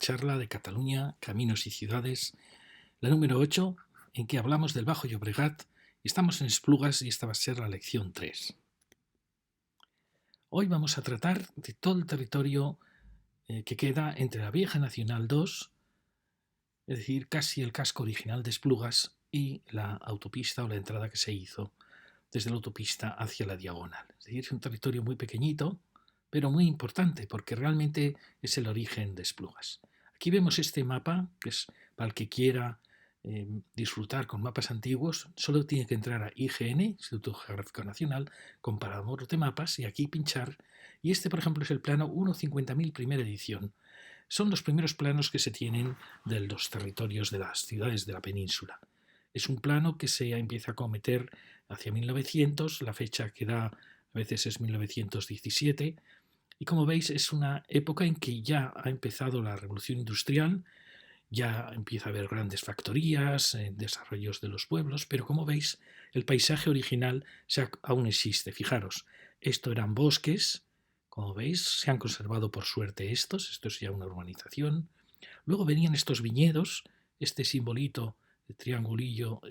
charla de Cataluña, Caminos y Ciudades, la número 8, en que hablamos del Bajo Llobregat y estamos en Esplugas y esta va a ser la lección 3. Hoy vamos a tratar de todo el territorio que queda entre la Vieja Nacional 2, es decir, casi el casco original de Esplugas, y la autopista o la entrada que se hizo desde la autopista hacia la diagonal. Es decir, es un territorio muy pequeñito, pero muy importante, porque realmente es el origen de Esplugas. Aquí vemos este mapa, que es para el que quiera disfrutar con mapas antiguos, solo tiene que entrar a IGN, Instituto Geográfico Nacional, comparador de mapas, y aquí pinchar. Y este, por ejemplo, es el plano 1.50.000, primera edición. Son los primeros planos que se tienen de los territorios de las ciudades de la península. Es un plano que se empieza a cometer hacia 1900, la fecha que da a veces es 1917, y como veis es una época en que ya ha empezado la revolución industrial, ya empieza a haber grandes factorías, desarrollos de los pueblos, pero como veis el paisaje original aún existe. Fijaros, esto eran bosques, como veis se han conservado por suerte esto es ya una urbanización. Luego venían estos viñedos, este simbolito de triangulillo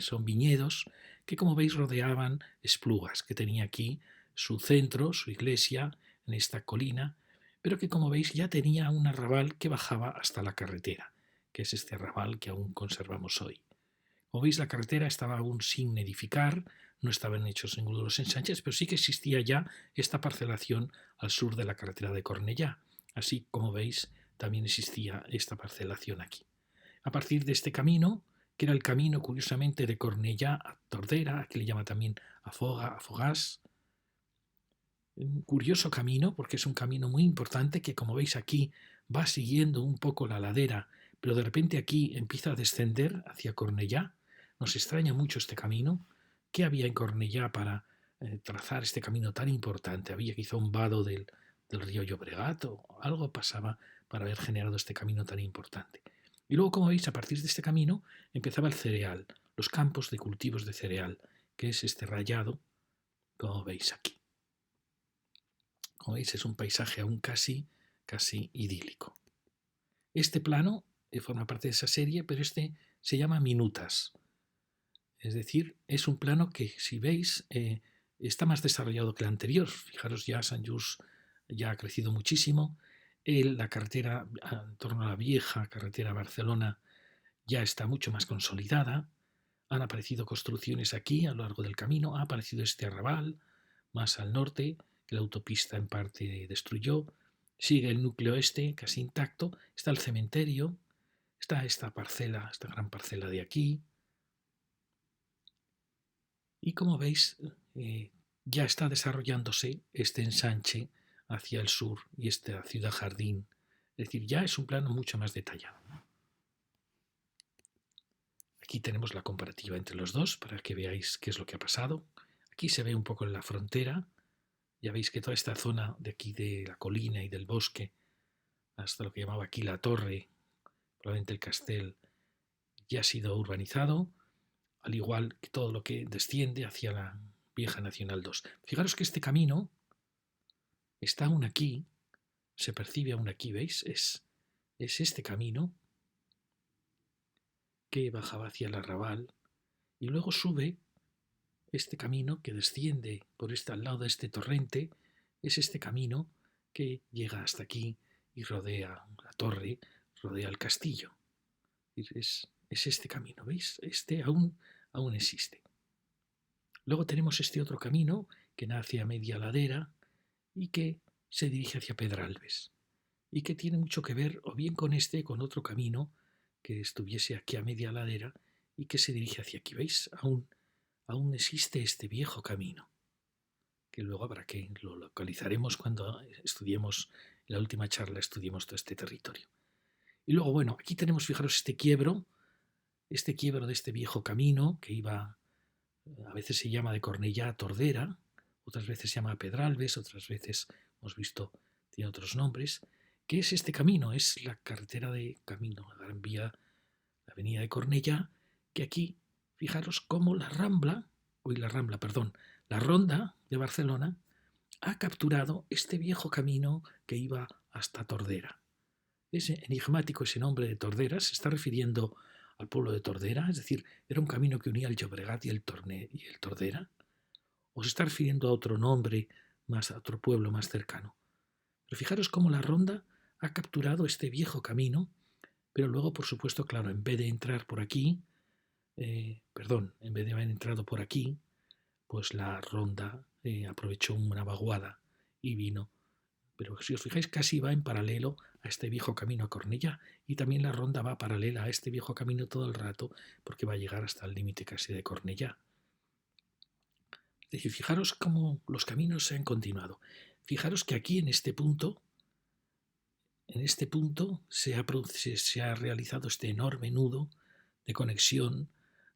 son viñedos que como veis rodeaban Esplugas, que tenía aquí su centro, su iglesia, en esta colina, pero que como veis ya tenía un arrabal que bajaba hasta la carretera, que es este arrabal que aún conservamos hoy. Como veis la carretera estaba aún sin edificar, no estaban hechos ninguno de los ensanches, pero sí que existía ya esta parcelación al sur de la carretera de Cornellá. Así como veis también existía esta parcelación aquí. A partir de este camino, que era el camino curiosamente de Cornellá a Tordera, que le llama también Afogás, un curioso camino porque es un camino muy importante que como veis aquí va siguiendo un poco la ladera, pero de repente aquí empieza a descender hacia Cornellá. Nos extraña mucho este camino. ¿Qué había en Cornellá para trazar este camino tan importante? ¿Había quizá un vado del río Llobregat o algo pasaba para haber generado este camino tan importante? Y luego, como veis, a partir de este camino empezaba el cereal, los campos de cultivos de cereal, que es este rayado, como veis aquí. Como veis, es un paisaje aún casi idílico. Este plano forma parte de esa serie, pero este se llama Minutas. Es decir, es un plano que, si veis, está más desarrollado que el anterior. Fijaros, ya Sant Just ya ha crecido muchísimo. La carretera en torno a la vieja carretera Barcelona ya está mucho más consolidada. Han aparecido construcciones aquí a lo largo del camino. Ha aparecido este arrabal más al norte, que la autopista en parte destruyó. Sigue el núcleo este, casi intacto. Está el cementerio. Está esta parcela, esta gran parcela de aquí. Y como veis, ya está desarrollándose este ensanche hacia el sur y esta ciudad jardín. Es decir, ya es un plano mucho más detallado. Aquí tenemos la comparativa entre los dos para que veáis qué es lo que ha pasado. Aquí se ve un poco en la frontera. Ya veis que toda esta zona de aquí de la colina y del bosque, hasta lo que llamaba aquí la torre, probablemente el Castel, ya ha sido urbanizado, al igual que todo lo que desciende hacia la vieja Nacional 2. Fijaros que este camino está aún aquí, se percibe aún aquí, ¿veis? Es este camino que bajaba hacia el arrabal y luego sube este camino que desciende por al lado de este torrente, es este camino que llega hasta aquí y rodea la torre, rodea el castillo. Es este camino, ¿veis? Este aún existe. Luego tenemos este otro camino que nace a media ladera y que se dirige hacia Pedralbes y que tiene mucho que ver o bien con con otro camino que estuviese aquí a media ladera y que se dirige hacia aquí. ¿Veis? Aún existe este viejo camino, que luego habrá que lo localizaremos cuando estudiemos, en la última charla estudiemos todo este territorio. Y luego, bueno, aquí tenemos, fijaros, este quiebro de este viejo camino que iba, a veces se llama de Cornellá a Tordera, otras veces se llama Pedralbes, otras veces hemos visto, tiene otros nombres. ¿Qué es este camino? Es la carretera de camino, la Gran Vía, la avenida de Cornellá, que aquí, fijaros cómo la Ronda de Barcelona ha capturado este viejo camino que iba hasta Tordera. Es enigmático ese nombre de Tordera. ¿Se está refiriendo al pueblo de Tordera? Es decir, ¿era un camino que unía el Llobregat y el Tordera? ¿O se está refiriendo a otro nombre, a otro pueblo más cercano? Pero fijaros cómo la Ronda ha capturado este viejo camino, pero luego, por supuesto, claro, en vez de entrar por aquí, en vez de haber entrado por aquí, pues la Ronda aprovechó una vaguada y vino. Pero si os fijáis, casi va en paralelo a este viejo camino a Cornellá, y también la Ronda va paralela a este viejo camino todo el rato, porque va a llegar hasta el límite casi de Cornellá. Es decir, fijaros cómo los caminos se han continuado. Fijaros que aquí en este punto se ha realizado este enorme nudo de conexión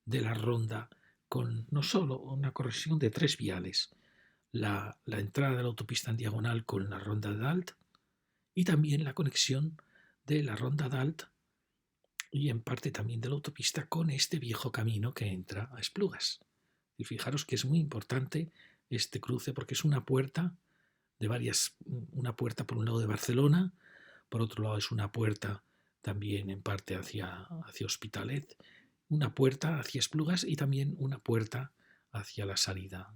de la Ronda con no solo una conexión de 3 viales, la entrada de la autopista en diagonal con la Ronda d'Alt y también la conexión de la Ronda d'Alt y en parte también de la autopista con este viejo camino que entra a Esplugas. Y fijaros que es muy importante este cruce porque es una puerta una puerta por un lado de Barcelona, por otro lado es una puerta también en parte hacia Hospitalet, una puerta hacia Esplugas y también una puerta hacia la salida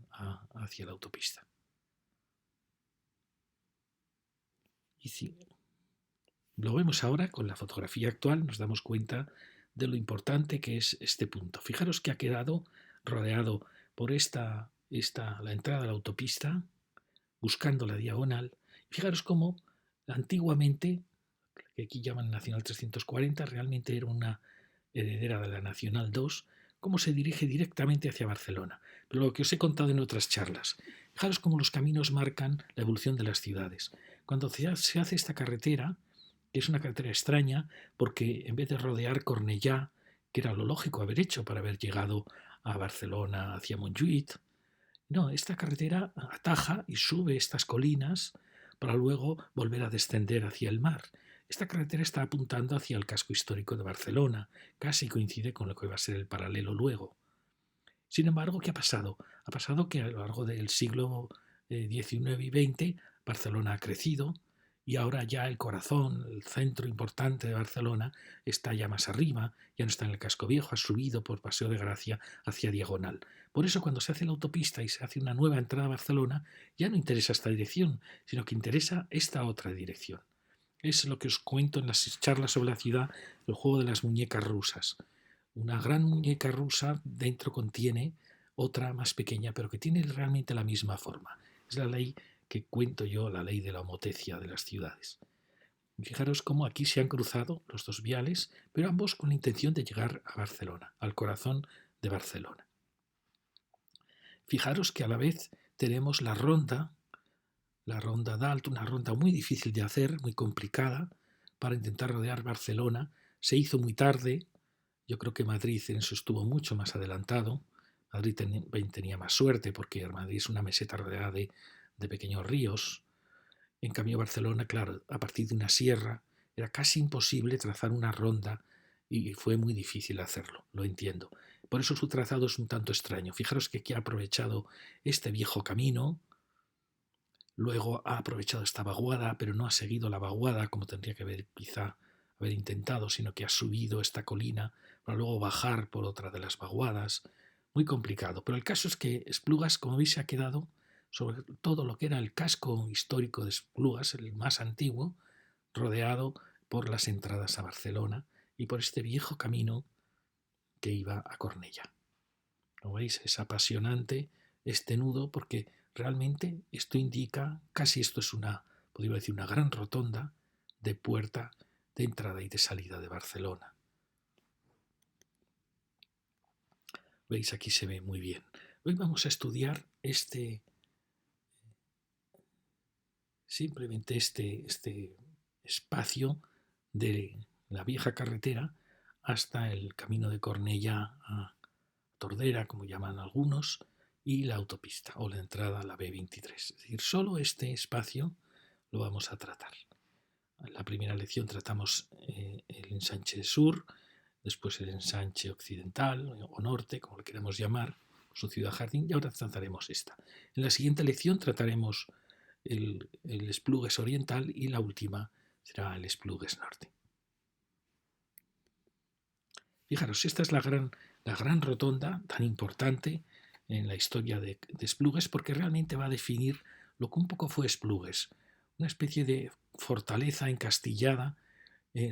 hacia la autopista. Y si lo vemos ahora con la fotografía actual, nos damos cuenta de lo importante que es este punto. Fijaros que ha quedado rodeado por la entrada a la autopista, buscando la diagonal. Fijaros cómo antiguamente, que aquí llaman Nacional 340, realmente era una heredera de la Nacional 2, cómo se dirige directamente hacia Barcelona. Pero lo que os he contado en otras charlas. Fijaros cómo los caminos marcan la evolución de las ciudades. Cuando se hace esta carretera, que es una carretera extraña, porque en vez de rodear Cornellá, que era lo lógico haber hecho para haber llegado a Barcelona hacia Montjuïc, no, esta carretera ataja y sube estas colinas para luego volver a descender hacia el mar. Esta carretera está apuntando hacia el casco histórico de Barcelona, casi coincide con lo que va a ser el paralelo luego. Sin embargo, ¿qué ha pasado? Ha pasado que a lo largo del siglo XIX y XX Barcelona ha crecido y ahora ya el corazón, el centro importante de Barcelona está ya más arriba, ya no está en el casco viejo, ha subido por Paseo de Gracia hacia Diagonal. Por eso cuando se hace la autopista y se hace una nueva entrada a Barcelona, ya no interesa esta dirección, sino que interesa esta otra dirección. Es lo que os cuento en las charlas sobre la ciudad, el juego de las muñecas rusas. Una gran muñeca rusa dentro contiene otra más pequeña, pero que tiene realmente la misma forma. Es la ley que cuento yo, la ley de la homotecia de las ciudades. Fijaros cómo aquí se han cruzado los dos viales, pero ambos con la intención de llegar a Barcelona, al corazón de Barcelona. Fijaros que a la vez tenemos la ronda d'Alt, una ronda muy difícil de hacer, muy complicada, para intentar rodear Barcelona. Se hizo muy tarde. Yo creo que Madrid en eso estuvo mucho más adelantado. Madrid tenía más suerte porque Madrid es una meseta rodeada de pequeños ríos. En cambio Barcelona, claro, a partir de una sierra era casi imposible trazar una ronda y fue muy difícil hacerlo, lo entiendo. Por eso su trazado es un tanto extraño. Fijaros que aquí ha aprovechado este viejo camino, luego ha aprovechado esta vaguada, pero no ha seguido la vaguada como tendría que haber quizá haber intentado, sino que ha subido esta colina para luego bajar por otra de las vaguadas. Muy complicado. Pero el caso es que Esplugas, como veis, se ha quedado sobre todo lo que era el casco histórico de Esplugas, el más antiguo, rodeado por las entradas a Barcelona y por este viejo camino que iba a Cornellá. ¿Lo veis? Es apasionante este nudo porque realmente esto indica, casi esto es podría decir, una gran rotonda de puerta de entrada y de salida de Barcelona. ¿Veis? Aquí se ve muy bien. Hoy vamos a estudiar simplemente este espacio de la vieja carretera hasta el camino de Cornellá a Tordera, como llaman algunos, y la autopista o la entrada a la B23. Es decir, solo este espacio lo vamos a tratar. En la primera lección tratamos el ensanche sur, después el ensanche occidental o norte, como lo queramos llamar, su ciudad jardín, y ahora trataremos esta. En la siguiente lección trataremos el Esplugues oriental y la última será el Esplugues Norte. Fijaros, esta es la gran rotonda tan importante en la historia de Esplugues, porque realmente va a definir lo que un poco fue Esplugues, una especie de fortaleza encastillada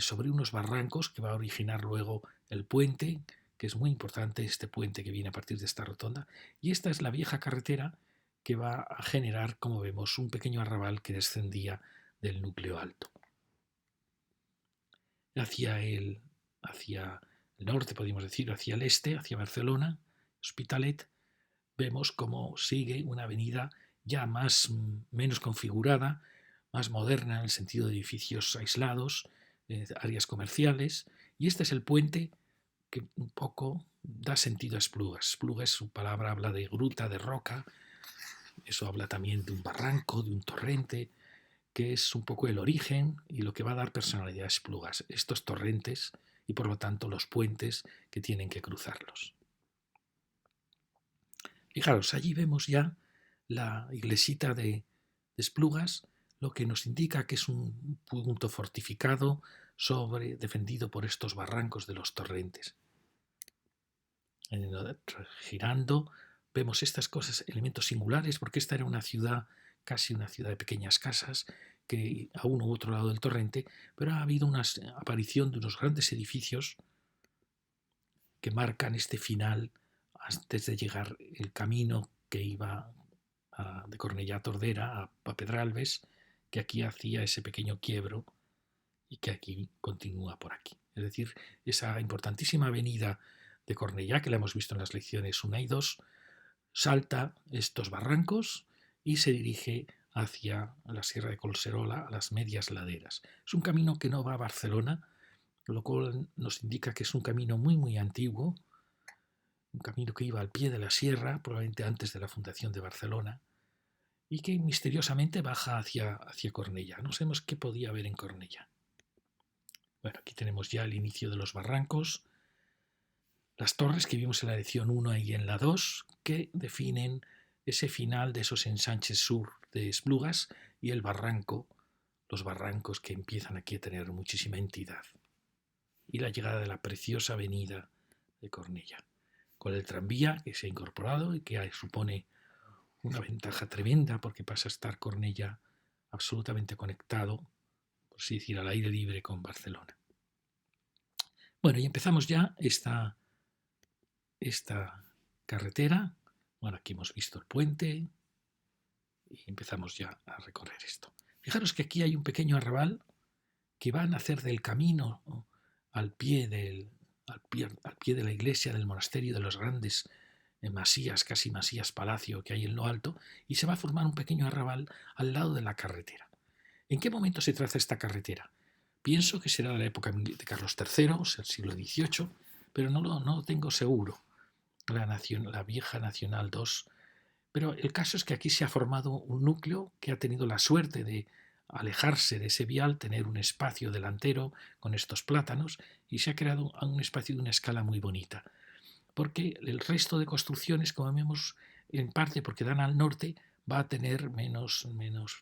sobre unos barrancos que va a originar luego el puente, que es muy importante, este puente que viene a partir de esta rotonda, y esta es la vieja carretera que va a generar, como vemos, un pequeño arrabal que descendía del núcleo alto. Hacia el norte, podríamos decir, hacia el este, hacia Barcelona, Hospitalet, vemos cómo sigue una avenida ya menos configurada, más moderna en el sentido de edificios aislados, áreas comerciales, y este es el puente que un poco da sentido a Esplugues. Esplugues, su palabra habla de gruta, de roca, eso habla también de un barranco, de un torrente, que es un poco el origen y lo que va a dar personalidad a Esplugas, estos torrentes y por lo tanto los puentes que tienen que cruzarlos. Fijaros, allí vemos ya la iglesita de Esplugas, lo que nos indica que es un punto fortificado, defendido por estos barrancos de los torrentes. Girando, vemos estas cosas, elementos singulares, porque esta era una ciudad, casi una ciudad de pequeñas casas, que a uno u otro lado del torrente, pero ha habido una aparición de unos grandes edificios que marcan este final antes de llegar el camino que iba de Cornellá a Tordera a Pedralbes, que aquí hacía ese pequeño quiebro y que aquí continúa por aquí. Es decir, esa importantísima avenida de Cornellá, que la hemos visto en las lecciones 1 y 2, salta estos barrancos y se dirige hacia la Sierra de Collserola, a las medias laderas. Es un camino que no va a Barcelona, lo cual nos indica que es un camino muy antiguo, un camino que iba al pie de la sierra, probablemente antes de la fundación de Barcelona, y que misteriosamente baja hacia Cornellá. No sabemos qué podía haber en Cornellá. Bueno, aquí tenemos ya el inicio de los barrancos, las torres que vimos en la lección 1 y en la 2, que definen ese final de esos ensanches sur de Esplugas y el barranco, los barrancos que empiezan aquí a tener muchísima entidad. Y la llegada de la preciosa avenida de Cornellá, con el tranvía que se ha incorporado y que supone una ventaja tremenda porque pasa a estar Cornellá absolutamente conectado, por así decir, al aire libre con Barcelona. Bueno, y empezamos ya esta carretera. Bueno, aquí hemos visto el puente y empezamos ya a recorrer esto. Fijaros que aquí hay un pequeño arrabal que va a nacer del camino al pie de la iglesia del monasterio de los grandes masías, casi masías palacio que hay en lo alto, y se va a formar un pequeño arrabal al lado de la carretera. ¿En qué momento se traza esta carretera? Pienso que será de la época de Carlos III, o sea, el siglo XVIII, pero no lo tengo seguro. La vieja Nacional 2. Pero el caso es que aquí se ha formado un núcleo que ha tenido la suerte de alejarse de ese vial, tener un espacio delantero con estos plátanos, y se ha creado un espacio de una escala muy bonita. Porque el resto de construcciones, como vemos, en parte porque dan al norte, va a tener menos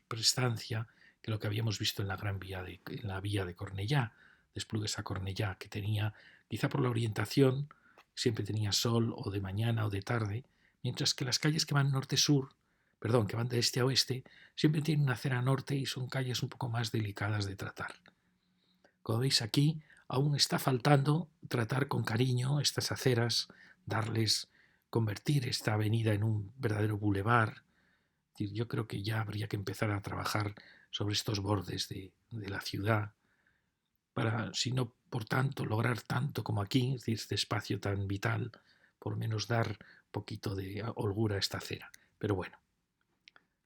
prestancia que lo que habíamos visto en la vía de Cornellá, de Esplugues a Cornellá, que tenía, quizá por la orientación, siempre tenía sol o de mañana o de tarde, mientras que las calles que van norte-sur, que van de este a oeste, siempre tienen una acera norte y son calles un poco más delicadas de tratar. Como veis aquí, aún está faltando tratar con cariño estas aceras, convertir esta avenida en un verdadero bulevar. Yo creo que ya habría que empezar a trabajar sobre estos bordes de la ciudad para, si no por tanto, lograr tanto como aquí, es decir, este espacio tan vital, por lo menos dar un poquito de holgura a esta acera. Pero bueno,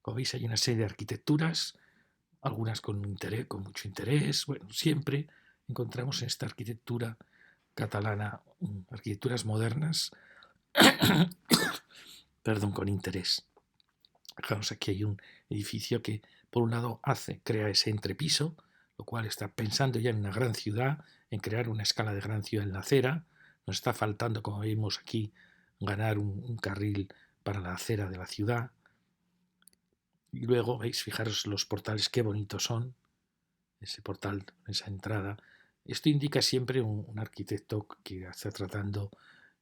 como veis hay una serie de arquitecturas, algunas con mucho interés. Bueno, siempre encontramos en esta arquitectura catalana arquitecturas modernas con interés. Fijaos, aquí hay un edificio que por un lado crea ese entrepiso, lo cual está pensando ya en una gran ciudad, en crear una escala de gran ciudad en la acera. Nos está faltando, como vemos aquí, ganar un carril para la acera de la ciudad. Y luego, veis, fijaros los portales qué bonitos son. ese portal, esa entrada. Esto indica siempre un arquitecto que está tratando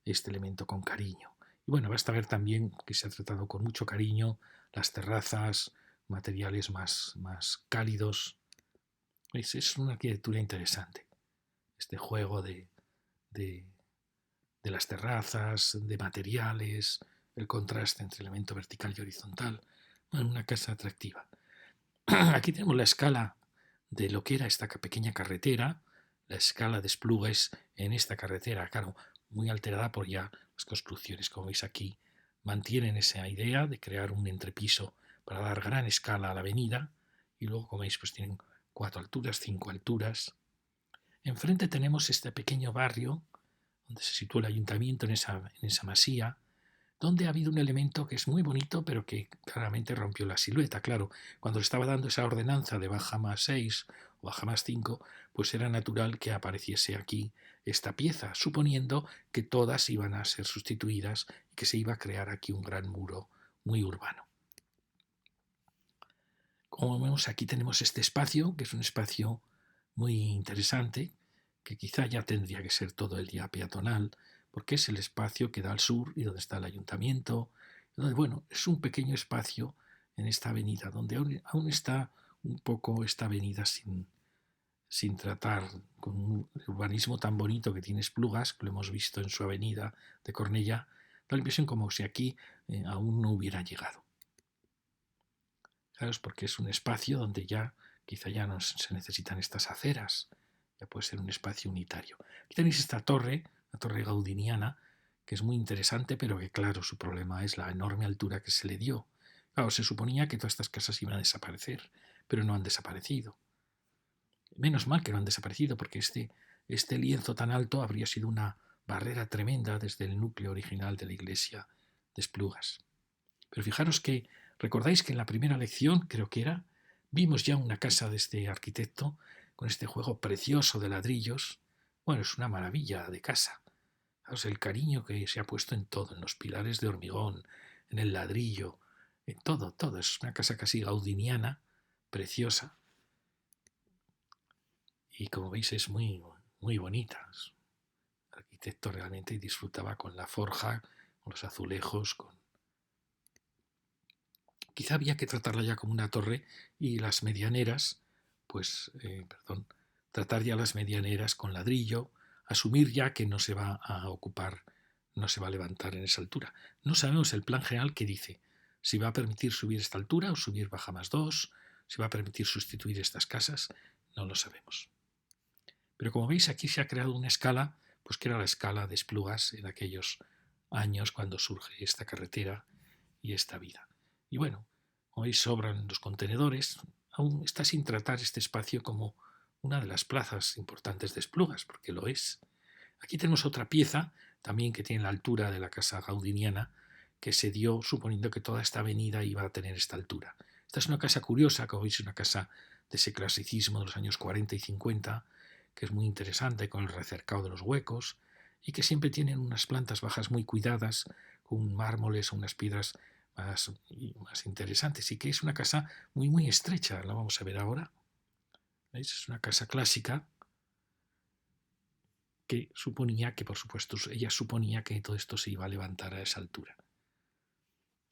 este elemento con cariño. Y bueno, basta ver también que se ha tratado con mucho cariño las terrazas, materiales más cálidos. Es una arquitectura interesante, este juego de, de las terrazas, de materiales, el contraste entre elemento vertical y horizontal. Bueno, una casa atractiva. Aquí tenemos la escala de lo que era esta pequeña carretera, la escala de Esplugues en esta carretera, claro, muy alterada por ya las construcciones, como veis aquí, mantienen esa idea de crear un entrepiso para dar gran escala a la avenida y luego, como veis, pues tienen 4 alturas, 5 alturas. Enfrente tenemos este pequeño barrio donde se sitúa el ayuntamiento en esa masía, donde ha habido un elemento que es muy bonito, pero que claramente rompió la silueta. Claro, cuando le estaba dando esa ordenanza de baja más 6 o baja más 5, pues era natural que apareciese aquí esta pieza, suponiendo que todas iban a ser sustituidas y que se iba a crear aquí un gran muro muy urbano. Como vemos, aquí tenemos este espacio, que es un espacio muy interesante, que quizá ya tendría que ser todo el día peatonal, porque es el espacio que da al sur y donde está el ayuntamiento. Donde, bueno, es un pequeño espacio en esta avenida, donde aún está un poco esta avenida sin tratar con un urbanismo tan bonito que tiene Esplugas, que lo hemos visto en su avenida de Cornellá, da la impresión como si aquí aún no hubiera llegado. Claro, es porque es un espacio donde ya quizá ya no se necesitan estas aceras, ya puede ser un espacio unitario. Aquí tenéis esta torre, la torre gaudiniana, que es muy interesante, pero que claro, su problema es la enorme altura que se le dio. Claro, se suponía que todas estas casas iban a desaparecer, pero no han desaparecido. Menos mal que no han desaparecido, porque este lienzo tan alto habría sido una barrera tremenda desde el núcleo original de la iglesia de Esplugas. Pero fijaros que, recordáis que en la primera lección, creo que era, vimos ya una casa de este arquitecto con este juego precioso de ladrillos. Bueno, es una maravilla de casa. Fijaos el cariño que se ha puesto en todo, en los pilares de hormigón, en el ladrillo, en todo, todo. Es una casa casi gaudiniana, preciosa. Y como veis es muy, muy bonita. El arquitecto realmente disfrutaba con la forja, con los azulejos, quizá había que tratarla ya como una torre y las medianeras, tratar ya las medianeras con ladrillo, asumir ya que no se va a ocupar, no se va a levantar en esa altura. No sabemos el plan general que dice, si va a permitir subir esta altura o subir baja más 2, si va a permitir sustituir estas casas, no lo sabemos. Pero como veis aquí se ha creado una escala, pues que era la escala de Esplugas en aquellos años cuando surge esta carretera y esta vida. Y bueno, hoy sobran los contenedores, aún está sin tratar este espacio como una de las plazas importantes de Esplugas, porque lo es. Aquí tenemos otra pieza, también que tiene la altura de la casa gaudiniana, que se dio suponiendo que toda esta avenida iba a tener esta altura. Esta es una casa curiosa, como veis, una casa de ese clasicismo de los años 40 y 50, que es muy interesante con el recercado de los huecos y que siempre tienen unas plantas bajas muy cuidadas, con mármoles o unas piedras más interesantes, y que es una casa muy, muy estrecha, la vamos a ver ahora. ¿Veis? Es una casa clásica que suponía que, por supuesto, ella suponía que todo esto se iba a levantar a esa altura.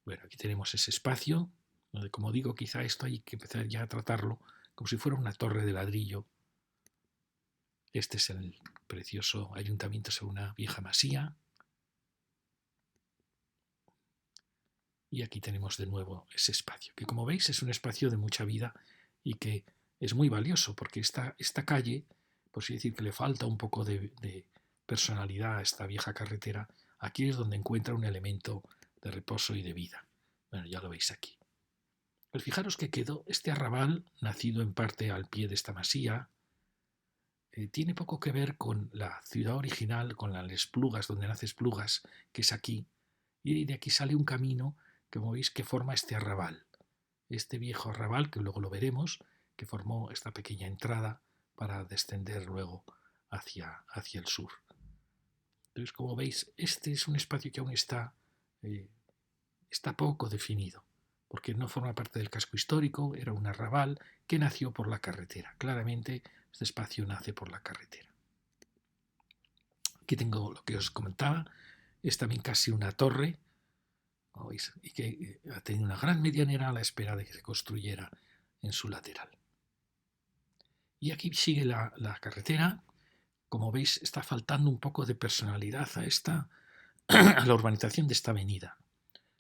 Bueno, aquí tenemos ese espacio, donde, como digo, quizá esto hay que empezar ya a tratarlo como si fuera una torre de ladrillo. Este es el precioso ayuntamiento sobre una vieja masía. Y aquí tenemos de nuevo ese espacio, que como veis es un espacio de mucha vida y que es muy valioso, porque esta calle, por así decir que le falta un poco de personalidad a esta vieja carretera, aquí es donde encuentra un elemento de reposo y de vida. Bueno, ya lo veis aquí. Pues fijaros que quedó este arrabal, nacido en parte al pie de esta masía, tiene poco que ver con la ciudad original, con las Esplugas, donde nace Esplugas, que es aquí, y de aquí sale un camino, como veis, que forma este arrabal. Este viejo arrabal, que luego lo veremos, que formó esta pequeña entrada para descender luego hacia el sur. Entonces, como veis, este es un espacio que aún está poco definido. porque no forma parte del casco histórico, era un arrabal que nació por la carretera. Claramente este espacio nace por la carretera. Aquí tengo lo que os comentaba, es también casi una torre, ¿no veis? Y que ha tenido una gran medianera a la espera de que se construyera en su lateral. Y aquí sigue la carretera. Como veis, está faltando un poco de personalidad a la urbanización de esta avenida.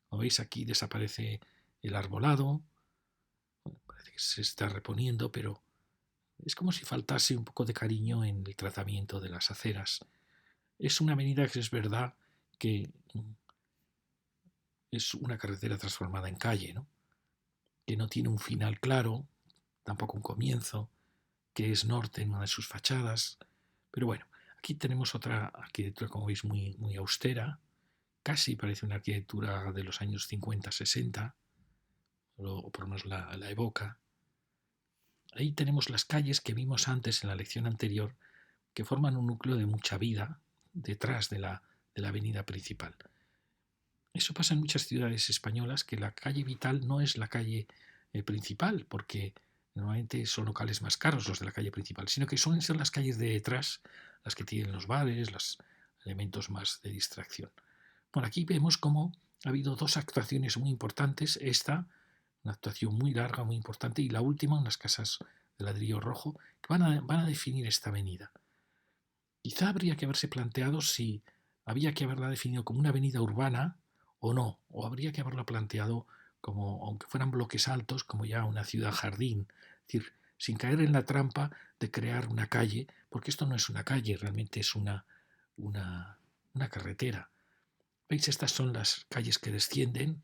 Como veis, aquí desaparece el arbolado. Bueno, parece que se está reponiendo, pero es como si faltase un poco de cariño en el tratamiento de las aceras. Es una avenida que es verdad que es una carretera transformada en calle, ¿no? Que no tiene un final claro, tampoco un comienzo, que es norte en una de sus fachadas. Pero bueno, aquí tenemos otra arquitectura, como veis, muy austera. Casi parece una arquitectura de los años 50-60, o por lo menos la evoca. Ahí tenemos las calles que vimos antes en la lección anterior, que forman un núcleo de mucha vida detrás de la avenida principal. Eso pasa en muchas ciudades españolas, que la calle vital no es la calle principal, porque normalmente son locales más caros los de la calle principal, sino que suelen ser las calles de detrás, las que tienen los bares, los elementos más de distracción. Bueno, aquí vemos cómo ha habido dos actuaciones muy importantes. Esta, una actuación muy larga, muy importante, y la última, unas casas de ladrillo rojo, que van a definir esta avenida. Quizá habría que haberse planteado si había que haberla definido como una avenida urbana o no, o habría que haberla planteado como, aunque fueran bloques altos, como ya una ciudad jardín, es decir, sin caer en la trampa de crear una calle, porque esto no es una calle, realmente es una carretera. ¿Veis? Estas son las calles que descienden.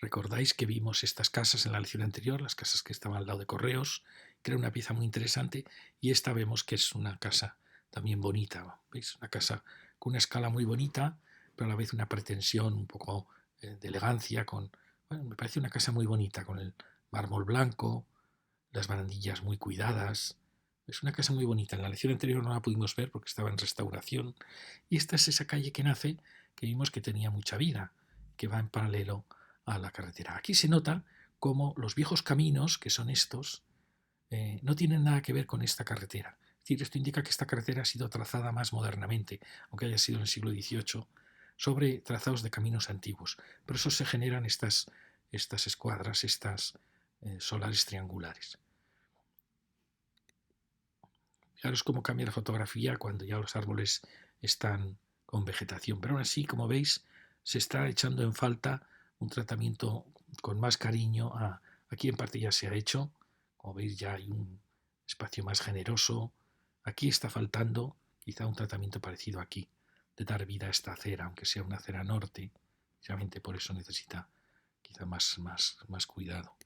Recordáis que vimos estas casas en la lección anterior, las casas que estaban al lado de Correos, que era una pieza muy interesante, y esta vemos que es una casa también bonita. ¿Veis? Una casa con una escala muy bonita, pero a la vez una pretensión un poco de elegancia. Bueno, me parece una casa muy bonita, con el mármol blanco, las barandillas muy cuidadas. Es una casa muy bonita. En la lección anterior no la pudimos ver porque estaba en restauración. Y esta es esa calle que nace, que vimos que tenía mucha vida, que va en paralelo a la carretera. Aquí se nota cómo los viejos caminos, que son estos, no tienen nada que ver con esta carretera. Es decir, esto indica que esta carretera ha sido trazada más modernamente, aunque haya sido en el siglo XVIII, sobre trazados de caminos antiguos. Por eso se generan estas escuadras, estas solares triangulares. Fijaros cómo cambia la fotografía cuando ya los árboles están con vegetación. Pero aún así, como veis, se está echando en falta un tratamiento con más cariño. Aquí en parte ya se ha hecho. Como veis, ya hay un espacio más generoso. Aquí está faltando quizá un tratamiento parecido aquí, de dar vida a esta acera, aunque sea una acera norte. Precisamente por eso necesita quizá más cuidado,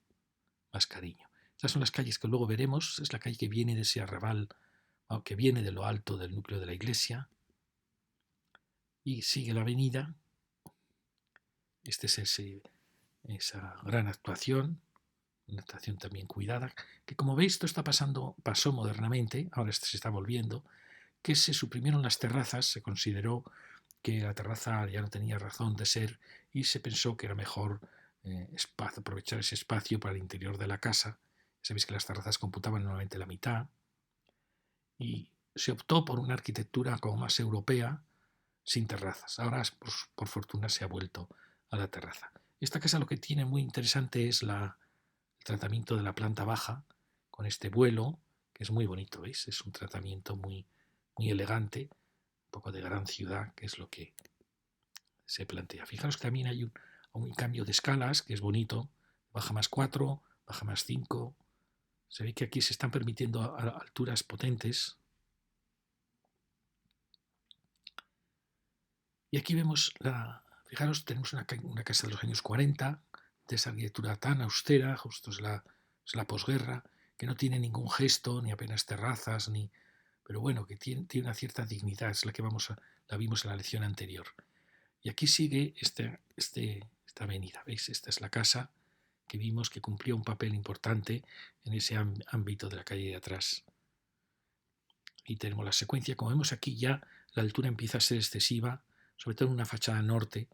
más cariño. Estas son las calles que luego veremos. Es la calle que viene de ese arrabal, que viene de lo alto del núcleo de la iglesia, y sigue la avenida. Esta es esa gran actuación, una actuación también cuidada, que como veis esto pasó modernamente, ahora se está volviendo, que se suprimieron las terrazas, se consideró que la terraza ya no tenía razón de ser y se pensó que era mejor aprovechar ese espacio para el interior de la casa. Sabéis que las terrazas computaban normalmente la mitad, y se optó por una arquitectura como más europea, sin terrazas. Ahora, por fortuna, se ha vuelto a la terraza. Esta casa lo que tiene muy interesante es el tratamiento de la planta baja, con este vuelo, que es muy bonito, ¿veis? Es un tratamiento muy elegante, un poco de gran ciudad, que es lo que se plantea. Fijaros que también hay un cambio de escalas, que es bonito, baja más 4, baja más 5. Se ve que aquí se están permitiendo alturas potentes. Y aquí vemos, fijaros, tenemos una casa de los años 40, de esa arquitectura tan austera, justo es la posguerra, que no tiene ningún gesto, ni apenas terrazas, pero bueno, que tiene una cierta dignidad, es la que la vimos en la lección anterior. Y aquí sigue esta avenida, ¿veis? Esta es la casa que vimos que cumplía un papel importante en ese ámbito de la calle de atrás. Y tenemos la secuencia, como vemos aquí ya la altura empieza a ser excesiva, sobre todo en una fachada norte,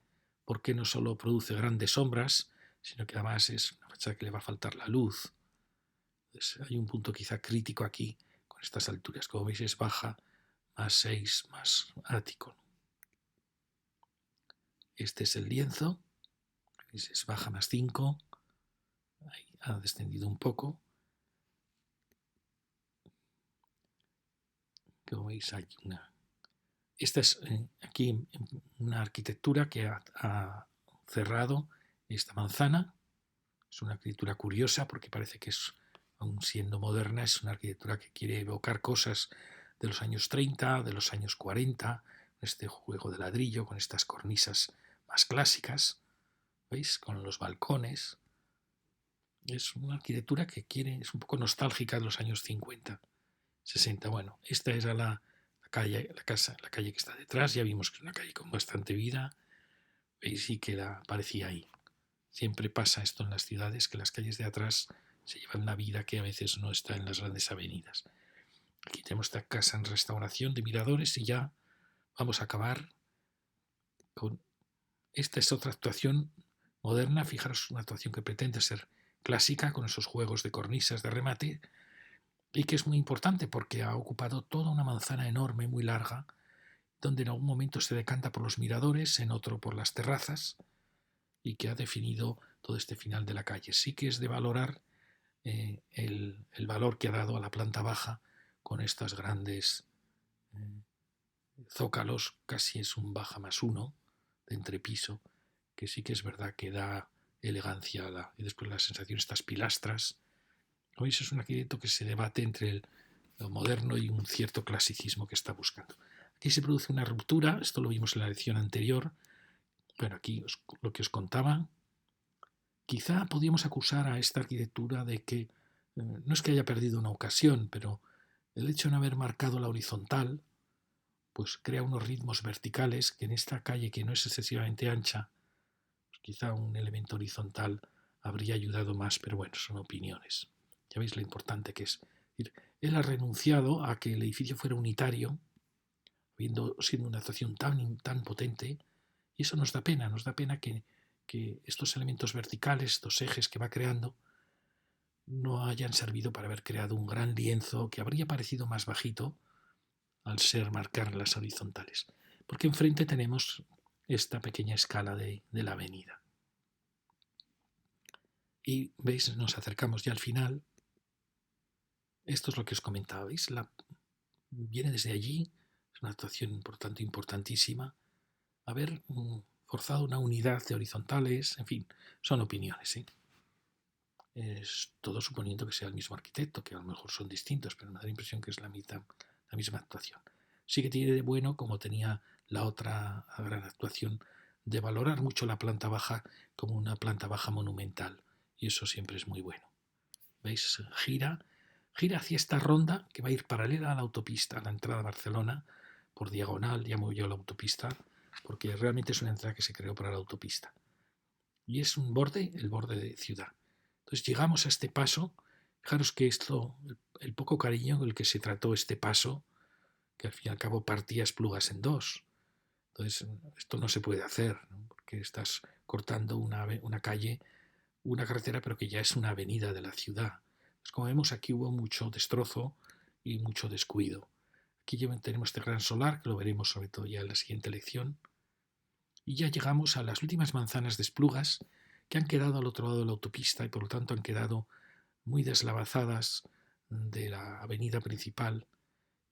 porque no solo produce grandes sombras, sino que además es una fachada que le va a faltar la luz. Entonces, hay un punto quizá crítico aquí con estas alturas. Como veis es baja más 6 más ático. Este es el lienzo, ¿veis? Es baja más 5, ahí ha descendido un poco. Como veis hay una... Esta es aquí una arquitectura que ha cerrado esta manzana. Es una arquitectura curiosa porque parece que es, aun siendo moderna, es una arquitectura que quiere evocar cosas de los años 30, de los años 40, este juego de ladrillo con estas cornisas más clásicas, ¿veis? Con los balcones. Es una arquitectura que quiere, es un poco nostálgica de los años 50, 60. Bueno, esta era la calle, la calle que está detrás. Ya vimos que es una calle con bastante vida. Veis y que aparecía ahí. Siempre pasa esto en las ciudades, que las calles de atrás se llevan la vida que a veces no está en las grandes avenidas. Aquí tenemos esta casa en restauración de miradores y ya vamos a acabar con... Esta es otra actuación moderna. Fijaros, una actuación que pretende ser clásica con esos juegos de cornisas de remate y que es muy importante porque ha ocupado toda una manzana enorme, muy larga, donde en algún momento se decanta por los miradores, en otro por las terrazas, y que ha definido todo este final de la calle. Sí que es de valorar el valor que ha dado a la planta baja con estos grandes zócalos, casi es un baja más uno de entrepiso, que sí que es verdad que da elegancia y después la sensación de estas pilastras. Como veis, es un arquitecto que se debate entre lo moderno y un cierto clasicismo que está buscando. Aquí se produce una ruptura, esto lo vimos en la lección anterior. Bueno, aquí lo que os contaba. Quizá podríamos acusar a esta arquitectura de que no es que haya perdido una ocasión, pero el hecho de no haber marcado la horizontal, pues crea unos ritmos verticales que en esta calle que no es excesivamente ancha, pues quizá un elemento horizontal habría ayudado más, pero bueno, son opiniones. Ya veis lo importante que es. Él ha renunciado a que el edificio fuera unitario, siendo una actuación tan potente, y eso nos da pena que estos elementos verticales, estos ejes que va creando, no hayan servido para haber creado un gran lienzo que habría parecido más bajito al ser marcar las horizontales. Porque enfrente tenemos esta pequeña escala de la avenida. Y veis, nos acercamos ya al final. Esto es lo que os comentaba, ¿veis? Viene desde allí, es una actuación por tanto importantísima. Haber forzado una unidad de horizontales, en fin, son opiniones, ¿sí? Es todo suponiendo que sea el mismo arquitecto, que a lo mejor son distintos, pero me da la impresión que es la misma actuación. Sí que tiene de bueno, como tenía la otra gran actuación, de valorar mucho la planta baja como una planta baja monumental, y eso siempre es muy bueno. ¿Veis? Gira hacia esta ronda que va a ir paralela a la autopista, a la entrada a Barcelona, por diagonal, llamo yo la autopista, porque realmente es una entrada que se creó para la autopista. Y es el borde de ciudad. Entonces llegamos a este paso. Fijaros que el poco cariño con el que se trató este paso, que al fin y al cabo partía Esplugas en dos. Entonces esto no se puede hacer, ¿no? Porque estás cortando una calle, una carretera, pero que ya es una avenida de la ciudad. Pues como vemos, aquí hubo mucho destrozo y mucho descuido. Aquí tenemos este gran solar, que lo veremos sobre todo ya en la siguiente lección. Y ya llegamos a las últimas manzanas de Esplugas, que han quedado al otro lado de la autopista y por lo tanto han quedado muy deslavazadas de la avenida principal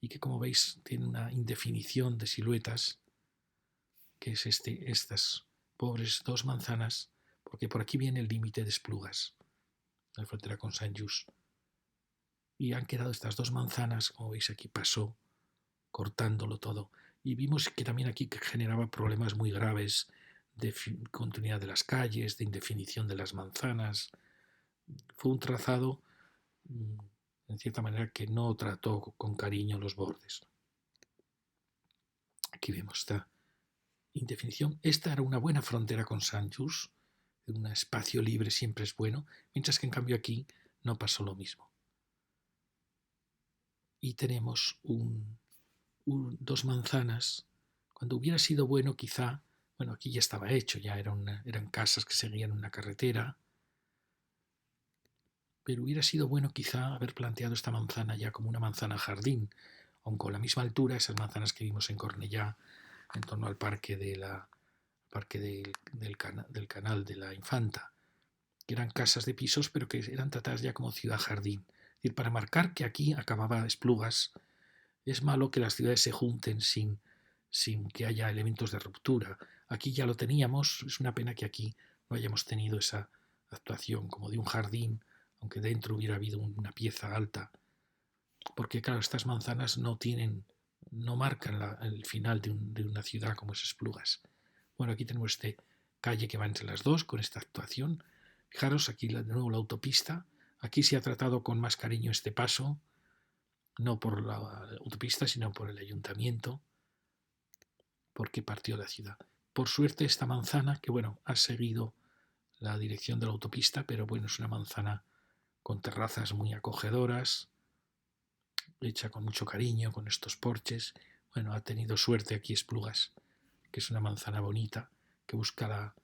y que, como veis, tiene una indefinición de siluetas, que es estas pobres dos manzanas, porque por aquí viene el límite de Esplugas, la frontera con Sant-Just. Y han quedado estas dos manzanas, como veis aquí pasó, cortándolo todo. Y vimos que también aquí generaba problemas muy graves de continuidad de las calles, de indefinición de las manzanas. Fue un trazado, en cierta manera, que no trató con cariño los bordes. Aquí vemos esta indefinición. Esta era una buena frontera con Sant-Just, un espacio libre siempre es bueno, mientras que en cambio aquí no pasó lo mismo. Y tenemos dos manzanas. Cuando hubiera sido bueno, quizá Bueno, aquí ya estaba hecho, ya eran casas que seguían una carretera, pero hubiera sido bueno quizá haber planteado esta manzana ya como una manzana jardín, aun con la misma altura, esas manzanas que vimos en Cornellá, en torno al parque, del canal de la Infanta, que eran casas de pisos, pero que eran tratadas ya como ciudad jardín. Es decir, para marcar que aquí acababa Esplugas, es malo que las ciudades se junten sin que haya elementos de ruptura. Aquí ya lo teníamos, es una pena que aquí no hayamos tenido esa actuación como de un jardín, aunque dentro hubiera habido una pieza alta, porque claro, estas manzanas no marcan el final de una ciudad como es Esplugas. Bueno, aquí tenemos este calle que va entre las dos con esta actuación. Fijaros aquí de nuevo la autopista. Aquí se ha tratado con más cariño este paso, no por la autopista, sino por el ayuntamiento, porque partió la ciudad. Por suerte esta manzana, que bueno, ha seguido la dirección de la autopista, pero bueno, es una manzana con terrazas muy acogedoras, hecha con mucho cariño, con estos porches. Bueno, ha tenido suerte aquí Esplugas, que es una manzana bonita, que busca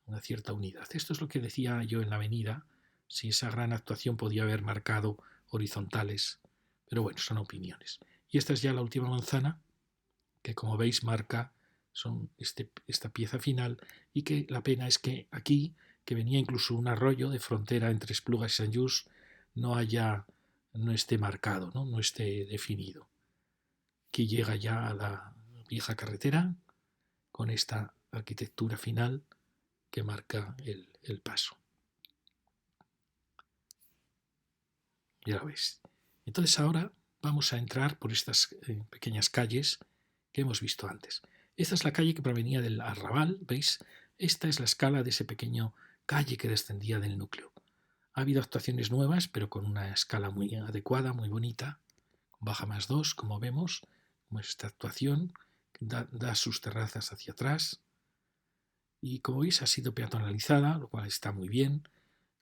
una cierta unidad. Esto es lo que decía yo en la avenida, si esa gran actuación podía haber marcado horizontales, pero bueno, son opiniones. Y esta es ya la última manzana, que como veis marca esta pieza final, y que la pena es que aquí, que venía incluso un arroyo de frontera entre Esplugas y Sant Just, no esté marcado, no esté definido. Aquí llega ya a la vieja carretera con esta arquitectura final que marca el paso. Ya lo veis. Entonces ahora vamos a entrar por estas pequeñas calles que hemos visto antes. Esta es la calle que provenía del arrabal, ¿veis? Esta es la escala de ese pequeño calle que descendía del núcleo. Ha habido actuaciones nuevas, pero con una escala muy adecuada, muy bonita, con baja más 2, como vemos, como es esta actuación, da sus terrazas hacia atrás, y como veis ha sido peatonalizada, lo cual está muy bien,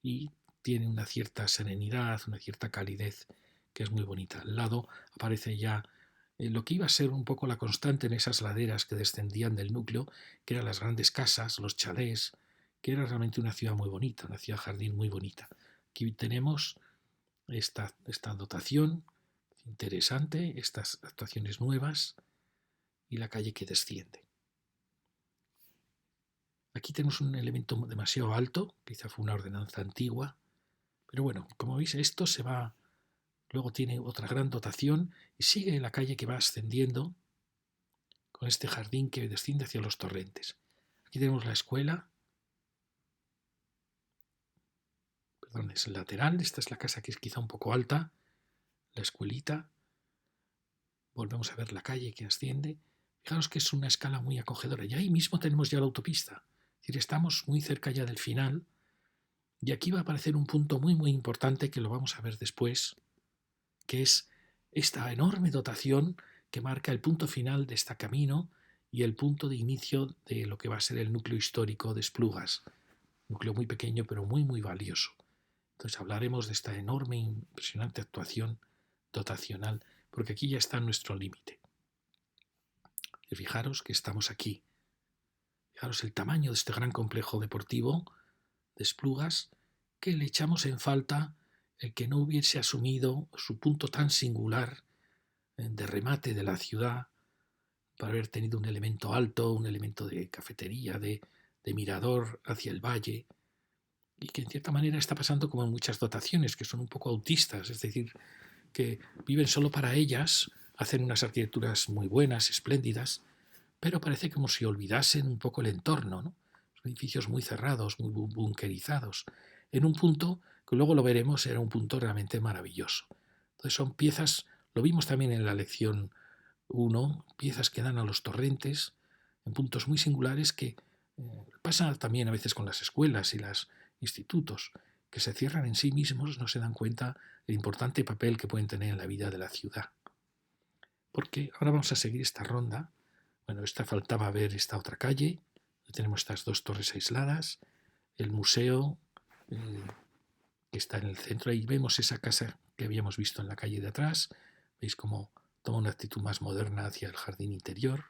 y tiene una cierta serenidad, una cierta calidez que es muy bonita. Al lado aparece ya lo que iba a ser un poco la constante en esas laderas que descendían del núcleo, que eran las grandes casas, los chalés, que era realmente una ciudad muy bonita, una ciudad jardín muy bonita. Aquí tenemos esta dotación interesante, estas actuaciones nuevas y la calle que desciende. Aquí tenemos un elemento demasiado alto, quizá fue una ordenanza antigua, pero bueno, como veis esto se va, luego tiene otra gran dotación y sigue la calle que va ascendiendo con este jardín que desciende hacia los torrentes. Aquí tenemos la escuela, perdón, es el lateral, esta es la casa que es quizá un poco alta, la escuelita, volvemos a ver la calle que asciende. Fijaros que es una escala muy acogedora y ahí mismo tenemos ya la autopista, es decir, estamos muy cerca ya del final. Y aquí va a aparecer un punto muy muy importante que lo vamos a ver después, que es esta enorme dotación que marca el punto final de este camino y el punto de inicio de lo que va a ser el núcleo histórico de Esplugas. Núcleo muy pequeño pero muy muy valioso. Entonces hablaremos de esta enorme, impresionante actuación dotacional, porque aquí ya está nuestro límite. Y fijaros que estamos aquí. Fijaros el tamaño de este gran complejo deportivo de Esplugas, que le echamos en falta el que no hubiese asumido su punto tan singular de remate de la ciudad, para haber tenido un elemento alto, un elemento de cafetería, de mirador hacia el valle, y que en cierta manera está pasando como en muchas dotaciones, que son un poco autistas, es decir, que viven solo para ellas, hacen unas arquitecturas muy buenas, espléndidas, pero parece como si olvidasen un poco el entorno, ¿no? Son edificios muy cerrados, muy bunkerizados, en un punto que luego lo veremos era un punto realmente maravilloso. Entonces son piezas, lo vimos también en la lección 1, piezas que dan a los torrentes en puntos muy singulares que pasa también a veces con las escuelas y los institutos, que se cierran en sí mismos, no se dan cuenta del importante papel que pueden tener en la vida de la ciudad. Porque ahora vamos a seguir esta ronda. Bueno, faltaba ver esta otra calle, tenemos estas dos torres aisladas, el museo que está en el centro, ahí vemos esa casa que habíamos visto en la calle de atrás, veis cómo toma una actitud más moderna hacia el jardín interior.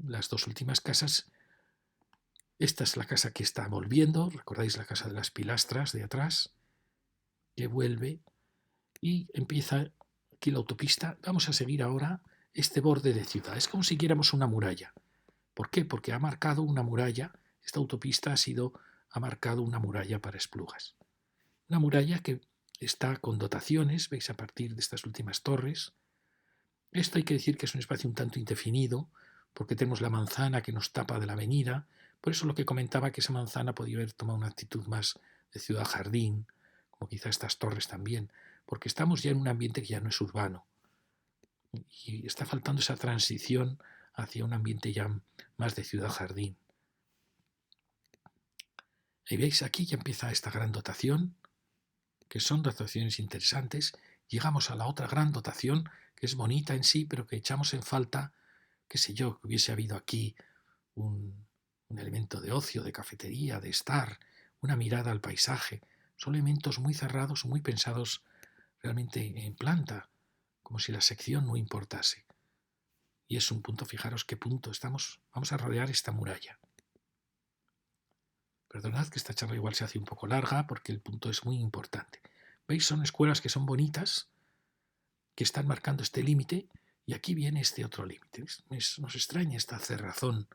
las dos últimas casas. Esta es la casa que está volviendo, recordáis la casa de las pilastras de atrás, que vuelve y empieza aquí la autopista. Vamos a seguir ahora este borde de ciudad. Es como si siguiéramos una muralla. ¿Por qué? Porque ha marcado una muralla. Esta autopista ha marcado una muralla para Esplugas. Una muralla que está con dotaciones, veis a partir de estas últimas torres. Esto hay que decir que es un espacio un tanto indefinido, porque tenemos la manzana que nos tapa de la avenida. Por eso lo que comentaba, que esa manzana podía haber tomado una actitud más de ciudad-jardín, como quizá estas torres también, porque estamos ya en un ambiente que ya no es urbano. Y está faltando esa transición hacia un ambiente ya más de ciudad-jardín. Y veis, aquí ya empieza esta gran dotación, que son dotaciones interesantes. Llegamos a la otra gran dotación, que es bonita en sí, pero que echamos en falta, qué sé yo, que hubiese habido aquí un elemento de ocio, de cafetería, de estar, una mirada al paisaje. Son elementos muy cerrados, muy pensados realmente en planta, como si la sección no importase. Y es un punto, fijaros qué punto estamos. Vamos a rodear esta muralla. Perdonad que esta charla igual se hace un poco larga porque el punto es muy importante. ¿Veis? Son escuelas que son bonitas, que están marcando este límite, y aquí viene este otro límite. Nos extraña esta cerrazón.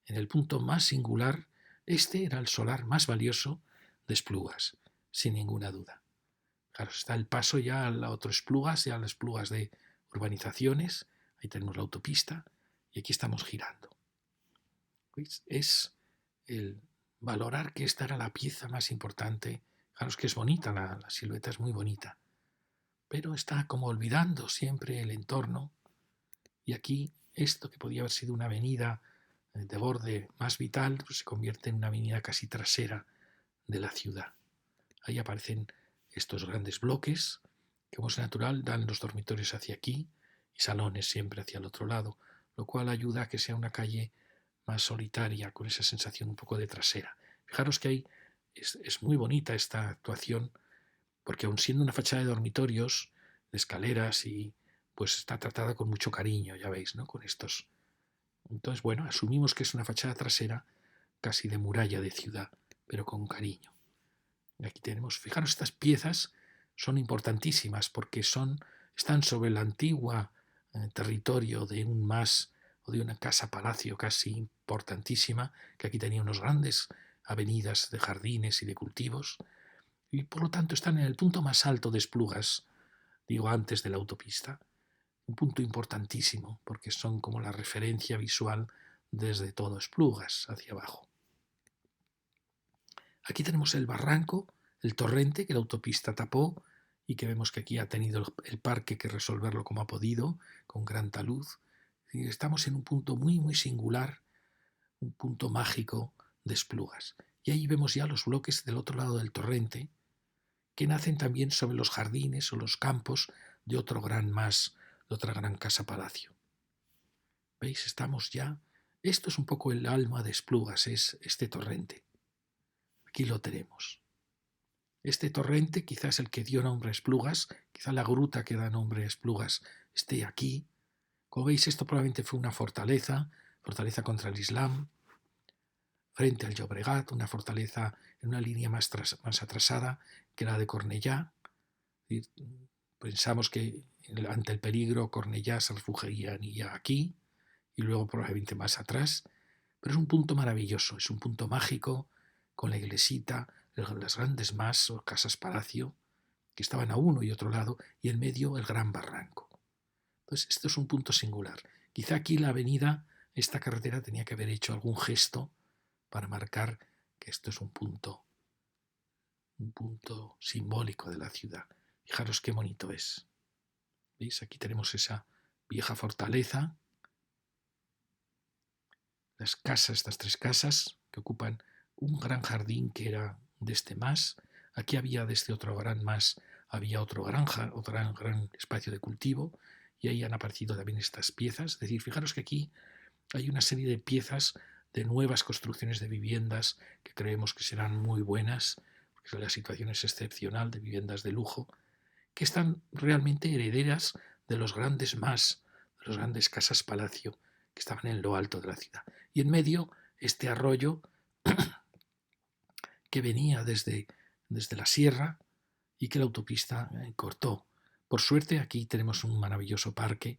En el punto más singular, este era el solar más valioso de Esplugas, sin ninguna duda. Claro, está el paso ya a la otra Esplugas, ya a las Esplugas de urbanizaciones. Ahí tenemos la autopista y aquí estamos girando. ¿Veis? Es el valorar que esta era la pieza más importante. Fijaros que es bonita, la silueta es muy bonita, pero está como olvidando siempre el entorno. Y aquí esto que podía haber sido una avenida de borde más vital, pues se convierte en una avenida casi trasera de la ciudad. Ahí aparecen estos grandes bloques que, como es natural, dan los dormitorios hacia aquí y salones siempre hacia el otro lado, lo cual ayuda a que sea una calle más solitaria, con esa sensación un poco de trasera. Fijaros que ahí es muy bonita esta actuación, porque aun siendo una fachada de dormitorios, de escaleras, y pues está tratada con mucho cariño, ya veis, ¿no? Con estos. Entonces, bueno, asumimos que es una fachada trasera casi de muralla de ciudad, pero con cariño. Y aquí tenemos, fijaros, estas piezas son importantísimas porque están sobre el antiguo territorio de un mas o de una casa-palacio casi importantísima, que aquí tenía unas grandes avenidas de jardines y de cultivos, y por lo tanto están en el punto más alto de Esplugas, digo antes de la autopista, un punto importantísimo porque son como la referencia visual desde todo Esplugas hacia abajo. Aquí tenemos el barranco, el torrente que la autopista tapó y que vemos que aquí ha tenido el parque que resolverlo como ha podido, con gran talud. Estamos en un punto muy, muy singular, un punto mágico de Esplugas. Y ahí vemos ya los bloques del otro lado del torrente, que nacen también sobre los jardines o los campos de otro gran más, de otra gran casa-palacio. ¿Veis? Estamos ya. Esto es un poco el alma de Esplugas, es este torrente. Aquí lo tenemos. Este torrente quizás el que dio nombre a Esplugas, quizá la gruta que da nombre a Esplugas esté aquí. Como veis, esto probablemente fue una fortaleza contra el Islam, frente al Llobregat, una fortaleza en una línea más atrasada que la de Cornellá. Pensamos que ante el peligro Cornellá se refugiaría aquí y luego probablemente más atrás, pero es un punto maravilloso, es un punto mágico con la iglesita, las grandes más o casas palacio que estaban a uno y otro lado, y en medio el gran barranco. Entonces esto es un punto singular. Quizá aquí la avenida, esta carretera tenía que haber hecho algún gesto para marcar que esto es un punto simbólico de la ciudad. Fijaros qué bonito es. ¿Veis? Aquí tenemos esa vieja fortaleza, las casas, estas tres casas que ocupan un gran jardín que era de este mas. Aquí había de este otro gran mas, había otro granja, otro gran espacio de cultivo, y ahí han aparecido también estas piezas. Es decir, fijaros que aquí hay una serie de piezas de nuevas construcciones de viviendas que creemos que serán muy buenas, porque la situación es excepcional, de viviendas de lujo, que están realmente herederas de los grandes mas, de los grandes casas palacio que estaban en lo alto de la ciudad. Y en medio este arroyo que venía desde la sierra y que la autopista cortó. Por suerte aquí tenemos un maravilloso parque,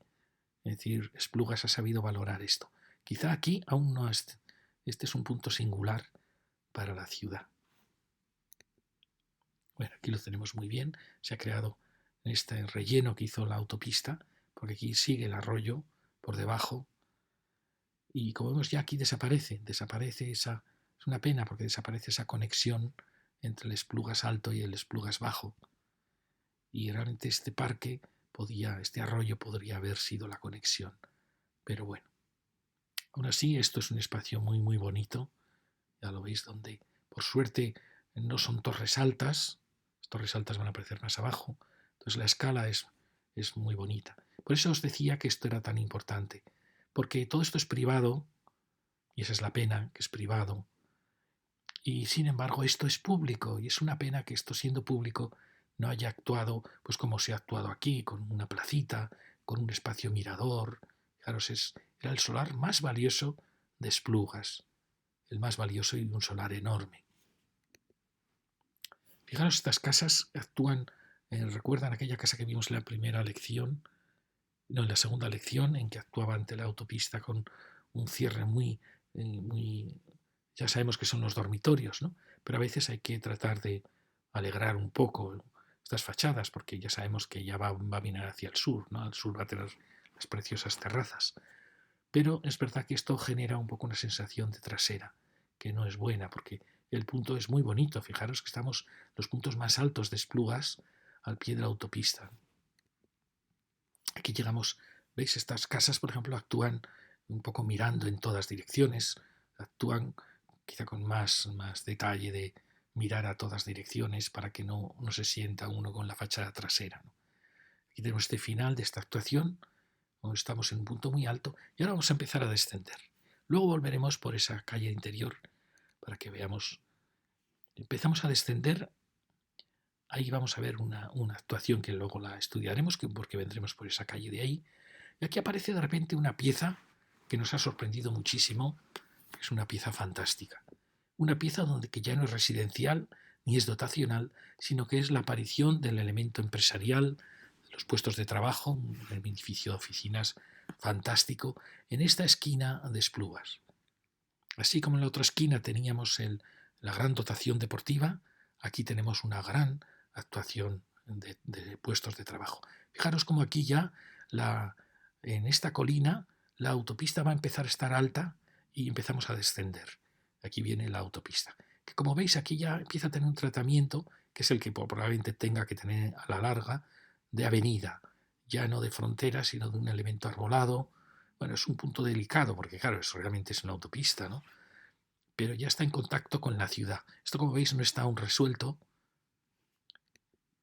es decir, Esplugas ha sabido valorar esto. Quizá aquí aún no este es un punto singular para la ciudad. Bueno, aquí lo tenemos muy bien, se ha creado este relleno que hizo la autopista, porque aquí sigue el arroyo por debajo y como vemos ya aquí desaparece esa, es una pena porque desaparece esa conexión entre el Esplugas alto y el Esplugas bajo y realmente este parque este arroyo podría haber sido la conexión, pero bueno, aún así esto es un espacio muy muy bonito, ya lo veis, donde por suerte no son torres altas, las torres altas van a aparecer más abajo, entonces la escala es muy bonita. Por eso os decía que esto era tan importante, porque todo esto es privado, y esa es la pena, que es privado, y sin embargo esto es público, y es una pena que esto siendo público no haya actuado pues como se ha actuado aquí, con una placita, con un espacio mirador. Fijaros, era el solar más valioso de Esplugas, el más valioso y un solar enorme. Fijaros, estas casas actúan, recuerdan aquella casa que vimos en la primera lección, no, en la segunda lección, en que actuaba ante la autopista con un cierre muy, ya sabemos que son los dormitorios, ¿no? Pero a veces hay que tratar de alegrar un poco estas fachadas, porque ya sabemos que ya va a mirar hacia el sur, ¿no? Al sur va a tener las preciosas terrazas. Pero es verdad que esto genera un poco una sensación de trasera, que no es buena, porque el punto es muy bonito. Fijaros que estamos en los puntos más altos de Esplugas, al pie de la autopista. Aquí llegamos, veis, estas casas, por ejemplo, actúan un poco mirando en todas direcciones, actúan quizá con más detalle de mirar a todas direcciones para que no se sienta uno con la fachada trasera, ¿no? Aquí tenemos este final de esta actuación, estamos en un punto muy alto y ahora vamos a empezar a descender. Luego volveremos por esa calle interior para que veamos. Empezamos a descender, ahí vamos a ver una actuación que luego la estudiaremos porque vendremos por esa calle de ahí. Y aquí aparece de repente una pieza que nos ha sorprendido muchísimo, que es una pieza fantástica. Una pieza donde que ya no es residencial ni es dotacional, sino que es la aparición del elemento empresarial, de los puestos de trabajo, un edificio de oficinas fantástico, en esta esquina de Esplugas. Así como en la otra esquina teníamos la gran dotación deportiva, aquí tenemos una gran actuación de puestos de trabajo. Fijaros como aquí ya en esta colina la autopista va a empezar a estar alta y empezamos a descender. Aquí viene la autopista, que como veis aquí ya empieza a tener un tratamiento que es el que probablemente tenga que tener a la larga de avenida, ya no de frontera, sino de un elemento arbolado. Bueno, es un punto delicado porque claro, eso realmente es una autopista, ¿no? Pero ya está en contacto con la ciudad. Esto, como veis, no está aún resuelto,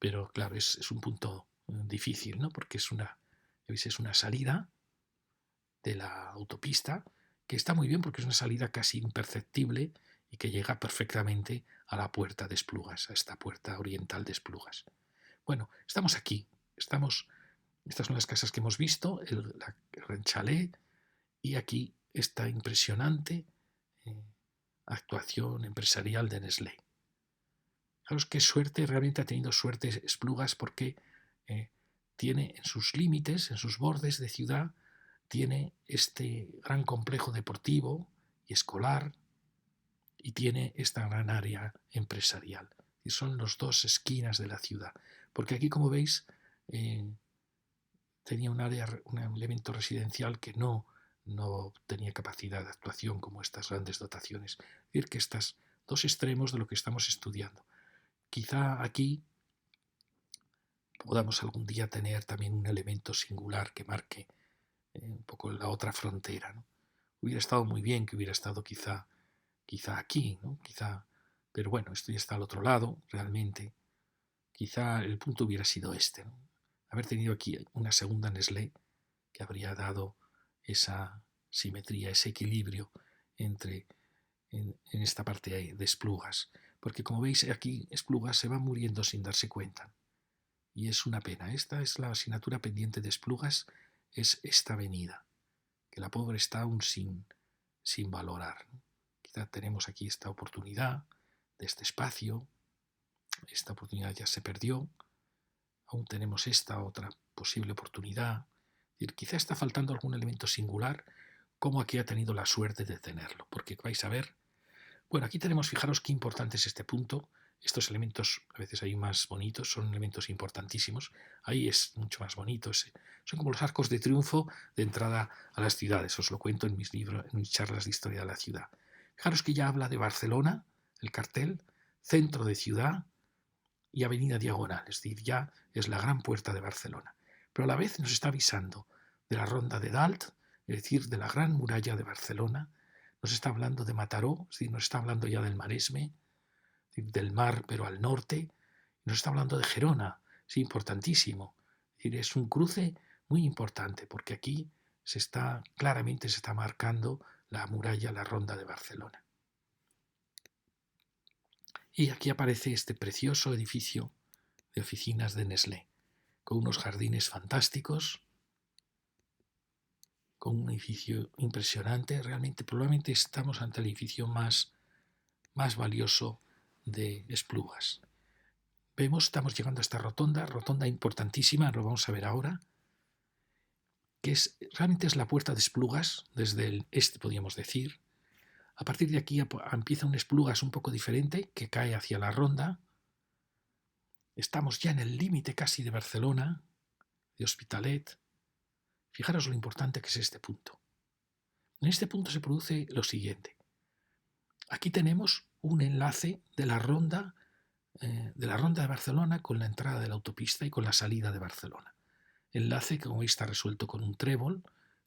pero claro, es un punto difícil, ¿no? Porque es una salida de la autopista que está muy bien porque es una salida casi imperceptible y que llega perfectamente a la puerta de Esplugas, a esta puerta oriental de Esplugas. Bueno, estamos aquí, estas son las casas que hemos visto, el Gran Chalet y aquí esta impresionante actuación empresarial de Nestlé. Fijaros qué suerte, realmente ha tenido suerte Esplugas porque tiene en sus límites, en sus bordes de ciudad, tiene este gran complejo deportivo y escolar y tiene esta gran área empresarial. Y son las dos esquinas de la ciudad. Porque aquí, como veis, tenía un elemento residencial que no tenía capacidad de actuación como estas grandes dotaciones. Es decir, que estos dos extremos de lo que estamos estudiando. Quizá aquí podamos algún día tener también un elemento singular que marque un poco la otra frontera, ¿no? Hubiera estado muy bien que hubiera estado quizá aquí, ¿no? Pero bueno, esto ya está al otro lado, realmente. Quizá el punto hubiera sido este, ¿no? Haber tenido aquí una segunda Nestlé que habría dado esa simetría, ese equilibrio en esta parte de Esplugas. Porque como veis aquí, Esplugas se va muriendo sin darse cuenta. Y es una pena. Esta es la asignatura pendiente de Esplugas, es esta avenida, que la pobre está aún sin valorar, ¿no? Quizá tenemos aquí esta oportunidad de este espacio, esta oportunidad ya se perdió, aún tenemos esta otra posible oportunidad. Es decir, quizá está faltando algún elemento singular, como aquí ha tenido la suerte de tenerlo, porque vais a ver, bueno, aquí tenemos, fijaros qué importante es este punto. Estos elementos, a veces hay más bonitos, son elementos importantísimos. Ahí es mucho más bonito. Son como los arcos de triunfo de entrada a las ciudades. Os lo cuento en mis libros, en mis charlas de historia de la ciudad. Fijaros que ya habla de Barcelona, el cartel, centro de ciudad y avenida diagonal. Es decir, ya es la gran puerta de Barcelona. Pero a la vez nos está avisando de la Ronda de Dalt, es decir, de la gran muralla de Barcelona. Nos está hablando de Mataró, es decir, nos está hablando ya del Maresme, del mar, pero al norte. Nos está hablando de Gerona, es importantísimo. Es decir, es un cruce muy importante, porque aquí claramente se está marcando la muralla, la Ronda de Barcelona. Y aquí aparece este precioso edificio de oficinas de Nestlé, con unos jardines fantásticos, con un edificio impresionante. Realmente, probablemente estamos ante el edificio más valioso de Esplugas. Vemos, estamos llegando a esta rotonda importantísima, lo vamos a ver ahora, que realmente es la puerta de Esplugas, desde el este podríamos decir. A partir de aquí empieza un Esplugas un poco diferente, que cae hacia la ronda. Estamos ya en el límite casi de Barcelona, de Hospitalet. Fijaros lo importante que es este punto. En este punto se produce lo siguiente. Aquí tenemos un enlace de la ronda de Barcelona con la entrada de la autopista y con la salida de Barcelona. Enlace que, como veis, está resuelto con un trébol.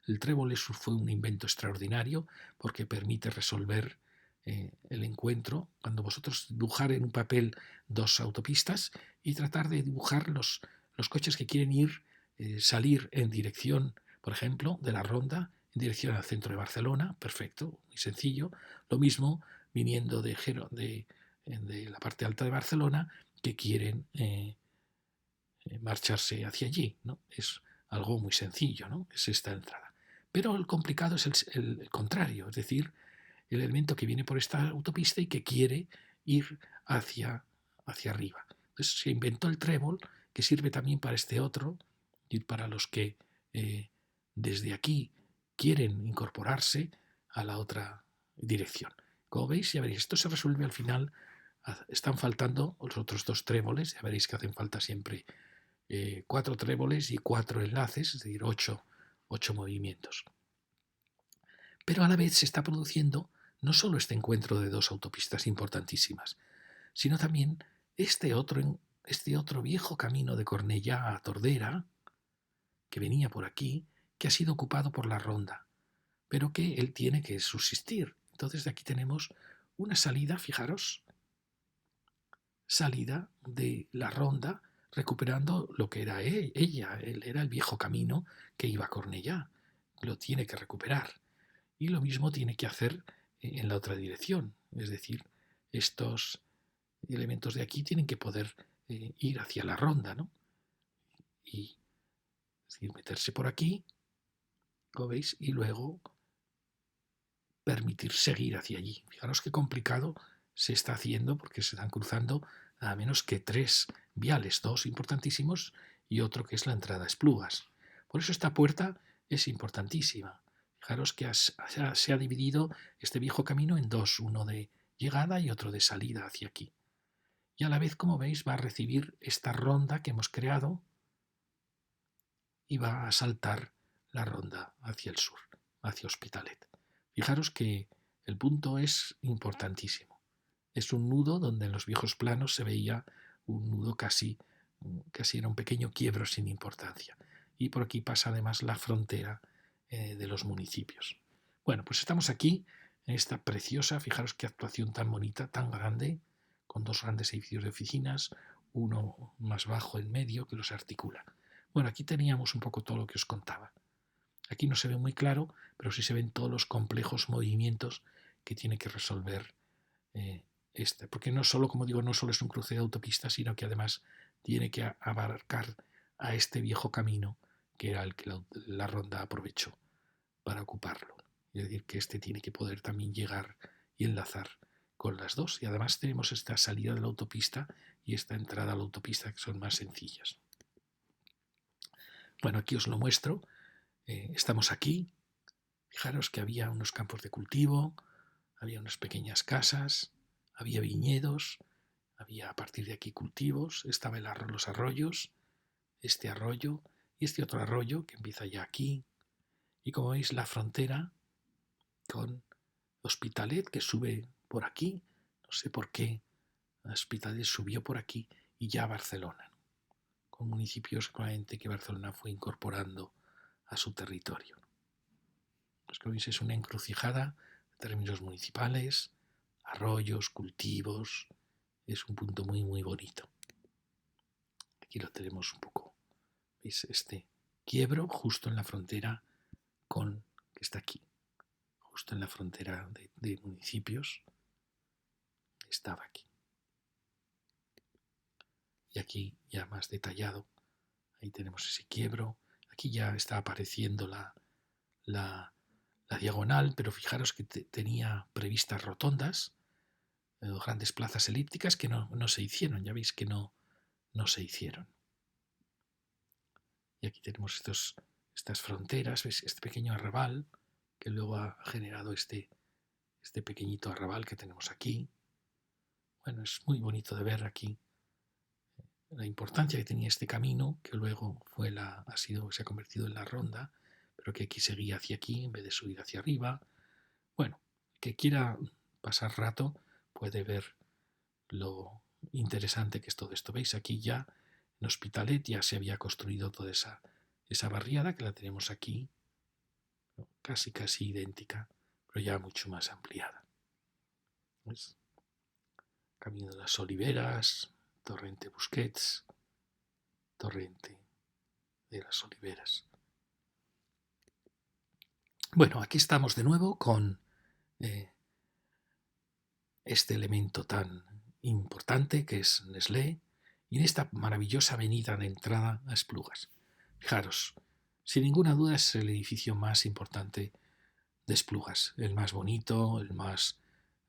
El trébol fue un invento extraordinario porque permite resolver el encuentro. Cuando vosotros dibujar en un papel dos autopistas y tratar de dibujar los coches que quieren salir en dirección, por ejemplo, de la ronda, en dirección al centro de Barcelona, perfecto, muy sencillo. Lo mismo viniendo de la parte alta de Barcelona, que quieren marcharse hacia allí, ¿no? Es algo muy sencillo, ¿no? Es esta entrada. Pero el complicado es el contrario, es decir, el elemento que viene por esta autopista y que quiere ir hacia arriba. Entonces se inventó el trébol, que sirve también para este otro, y para los que desde aquí quieren incorporarse a la otra dirección. Como veis, ya veréis, esto se resuelve al final. Están faltando los otros dos tréboles, ya veréis que hacen falta siempre 4 tréboles y 4 enlaces, es decir, 8 movimientos. Pero a la vez se está produciendo no solo este encuentro de dos autopistas importantísimas, sino también este otro viejo camino de Cornellá a Tordera, que venía por aquí, que ha sido ocupado por la ronda, pero que él tiene que subsistir. Entonces de aquí tenemos una salida, fijaros, salida de la ronda, recuperando lo que era ella. Él era el viejo camino que iba a Cornellá. Lo tiene que recuperar. Y lo mismo tiene que hacer en la otra dirección. Es decir, estos elementos de aquí tienen que poder ir hacia la ronda, ¿no? Y es decir, meterse por aquí, ¿lo veis? Y luego permitir seguir hacia allí. Fijaros qué complicado se está haciendo porque se están cruzando nada menos que 3 viales, 2 importantísimos y otro que es la entrada a Esplugas. Por eso esta puerta es importantísima. Fijaros que se ha dividido este viejo camino en dos, uno de llegada y otro de salida hacia aquí. Y a la vez, como veis, va a recibir esta ronda que hemos creado y va a saltar la ronda hacia el sur, hacia Hospitalet. Fijaros que el punto es importantísimo. Es un nudo donde en los viejos planos se veía un nudo casi era un pequeño quiebro sin importancia. Y por aquí pasa además la frontera de los municipios. Bueno, pues estamos aquí en esta preciosa, fijaros qué actuación tan bonita, tan grande, con 2 grandes edificios de oficinas, uno más bajo en medio que los articula. Bueno, aquí teníamos un poco todo lo que os contaba. Aquí no se ve muy claro, pero sí se ven todos los complejos movimientos que tiene que resolver porque no solo, como digo, no solo es un cruce de autopistas, sino que además tiene que abarcar a este viejo camino que era el que la ronda aprovechó. para ocuparlo. Es decir, que este tiene que poder también llegar y enlazar con las dos. Y además tenemos esta salida de la autopista y esta entrada a la autopista que son más sencillas. Bueno, aquí os lo muestro. Estamos aquí. Fijaros que había unos campos de cultivo, había unas pequeñas casas, había viñedos, había a partir de aquí cultivos, estaban los arroyos, este arroyo y este otro arroyo que empieza ya aquí. Y como veis, la frontera con Hospitalet, que sube por aquí, no sé por qué, Hospitalet subió por aquí y ya Barcelona, con municipios claramente que Barcelona fue incorporando a su territorio. Pues como veis, es una encrucijada de términos municipales, arroyos, cultivos, es un punto muy muy bonito. Aquí lo tenemos un poco, veis este quiebro justo en la frontera con, que está aquí, justo en la frontera de municipios, estaba aquí. Y aquí ya más detallado, ahí tenemos ese quiebro, aquí ya está apareciendo la diagonal, pero fijaros que tenía previstas rotondas, grandes plazas elípticas que no se hicieron, ya veis que no se hicieron. Y aquí tenemos estas fronteras, ¿ves? Este pequeño arrabal que luego ha generado este pequeñito arrabal que tenemos aquí. Bueno, es muy bonito de ver aquí la importancia que tenía este camino, que luego se ha convertido en la ronda, pero que aquí seguía hacia aquí en vez de subir hacia arriba. Bueno, el que quiera pasar rato puede ver lo interesante que es todo esto. ¿Veis? Aquí ya en Hospitalet ya se había construido toda esa barriada que la tenemos aquí, ¿no? Casi idéntica, pero ya mucho más ampliada. ¿Ves? Camino de las Oliveras, Torrente Busquets, Torrente de las Oliveras. Bueno, aquí estamos de nuevo con este elemento tan importante que es Nestlé y en esta maravillosa avenida de entrada a Esplugas. Fijaros, sin ninguna duda es el edificio más importante de Esplugas, el más bonito, el más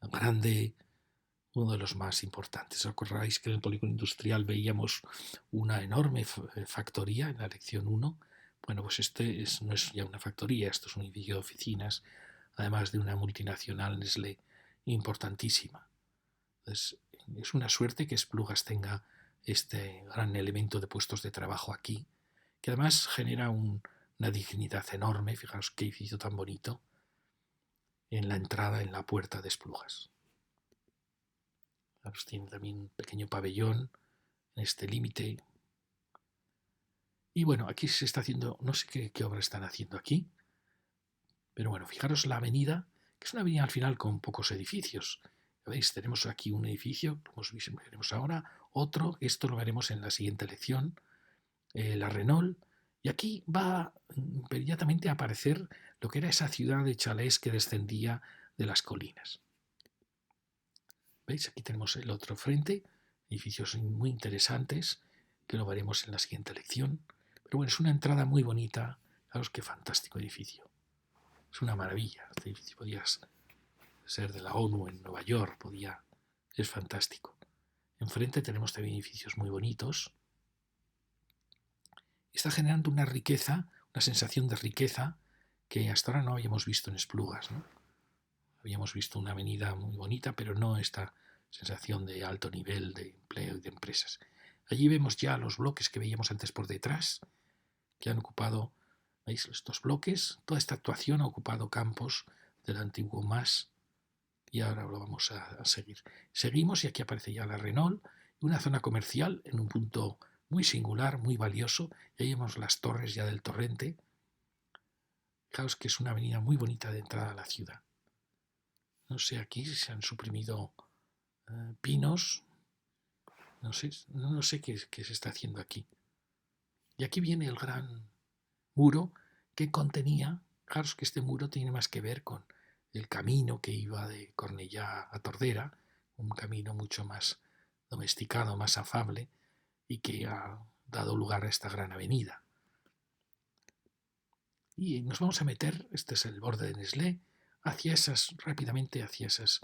grande, uno de los más importantes. ¿Os acordáis que en el polígono industrial veíamos una enorme factoría en la lección 1? Bueno, pues no es ya una factoría, esto es un edificio de oficinas, además de una multinacional Nestlé importantísima. Entonces, es una suerte que Esplugas tenga este gran elemento de puestos de trabajo aquí, que además genera una dignidad enorme. Fijaos qué edificio tan bonito en la entrada, en la puerta de Esplugas. Tiene también un pequeño pabellón en este límite. Y bueno, aquí se está haciendo, no sé qué obra están haciendo aquí, pero bueno, fijaros la avenida, que es una avenida al final con pocos edificios. ¿Veis? Tenemos aquí un edificio, como veremos ahora, otro, esto lo veremos en la siguiente lección, la Renault, y aquí va inmediatamente a aparecer lo que era esa ciudad de chalés que descendía de las colinas. ¿Veis? Aquí tenemos el otro frente, edificios muy interesantes, que lo veremos en la siguiente lección. Pero bueno, es una entrada muy bonita. Fijaros qué fantástico edificio. Es una maravilla. Este edificio podía ser de la ONU en Nueva York, es fantástico. Enfrente tenemos también edificios muy bonitos. Está generando una riqueza, una sensación de riqueza que hasta ahora no habíamos visto en Esplugas, ¿no? Habíamos visto una avenida muy bonita, pero no esta sensación de alto nivel de empleo y de empresas. Allí vemos ya los bloques que veíamos antes por detrás, que han ocupado, ¿veis? Estos bloques, toda esta actuación ha ocupado campos del antiguo MAS y ahora lo vamos a seguir. Seguimos y aquí aparece ya la Renault y una zona comercial en un punto muy singular, muy valioso. Y ahí vemos las torres ya del Torrente. Fijaos que es una avenida muy bonita de entrada a la ciudad. No sé aquí si se han suprimido pinos. No sé qué se está haciendo aquí. Y aquí viene el gran muro que contenía, fijaros que este muro tiene más que ver con el camino que iba de Cornellá a Tordera, un camino mucho más domesticado, más afable, y que ha dado lugar a esta gran avenida. Y nos vamos a meter, este es el borde de Nestlé, rápidamente hacia esas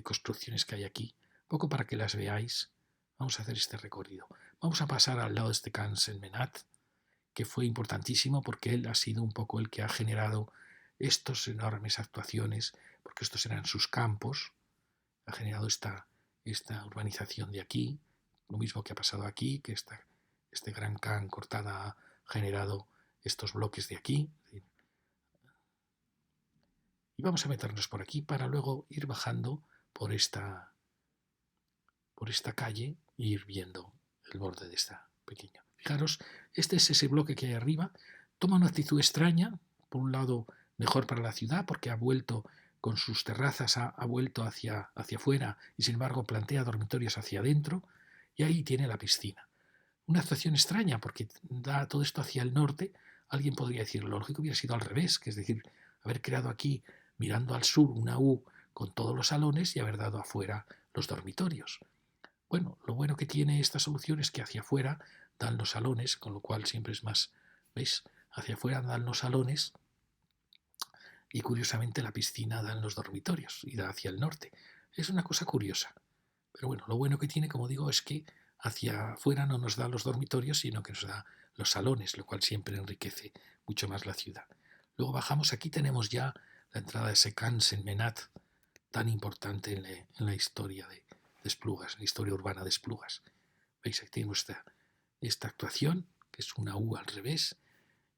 construcciones que hay aquí, poco para que las veáis. Vamos a hacer este recorrido. Vamos a pasar al lado de este Cansen-Menat, que fue importantísimo porque él ha sido un poco el que ha generado estas enormes actuaciones, porque estos eran sus campos, ha generado esta urbanización de aquí, lo mismo que ha pasado aquí, que este gran can cortada ha generado estos bloques de aquí. Y vamos a meternos por aquí para luego ir bajando por esta calle e ir viendo el borde de esta pequeña. Fijaros, este es ese bloque que hay arriba. Toma una actitud extraña, por un lado mejor para la ciudad porque ha vuelto con sus terrazas, ha vuelto hacia afuera y sin embargo plantea dormitorios hacia adentro y ahí tiene la piscina. Una actuación extraña porque da todo esto hacia el norte. Alguien podría decir, lo lógico hubiera sido al revés, que es decir, haber creado aquí, mirando al sur, una U con todos los salones y haber dado afuera los dormitorios. Bueno, lo bueno que tiene esta solución es que hacia afuera dan los salones, con lo cual siempre es más, ¿veis? Hacia afuera dan los salones y curiosamente la piscina da en los dormitorios y da hacia el norte. Es una cosa curiosa. Pero bueno, lo bueno que tiene, como digo, es que hacia afuera no nos da los dormitorios, sino que nos da los salones, lo cual siempre enriquece mucho más la ciudad. Luego bajamos, aquí tenemos ya la entrada de ese Cansen-Menat, tan importante en la historia de Esplugas, en la historia urbana de Esplugas. ¿Veis? Aquí tenemos esta actuación, que es una U al revés.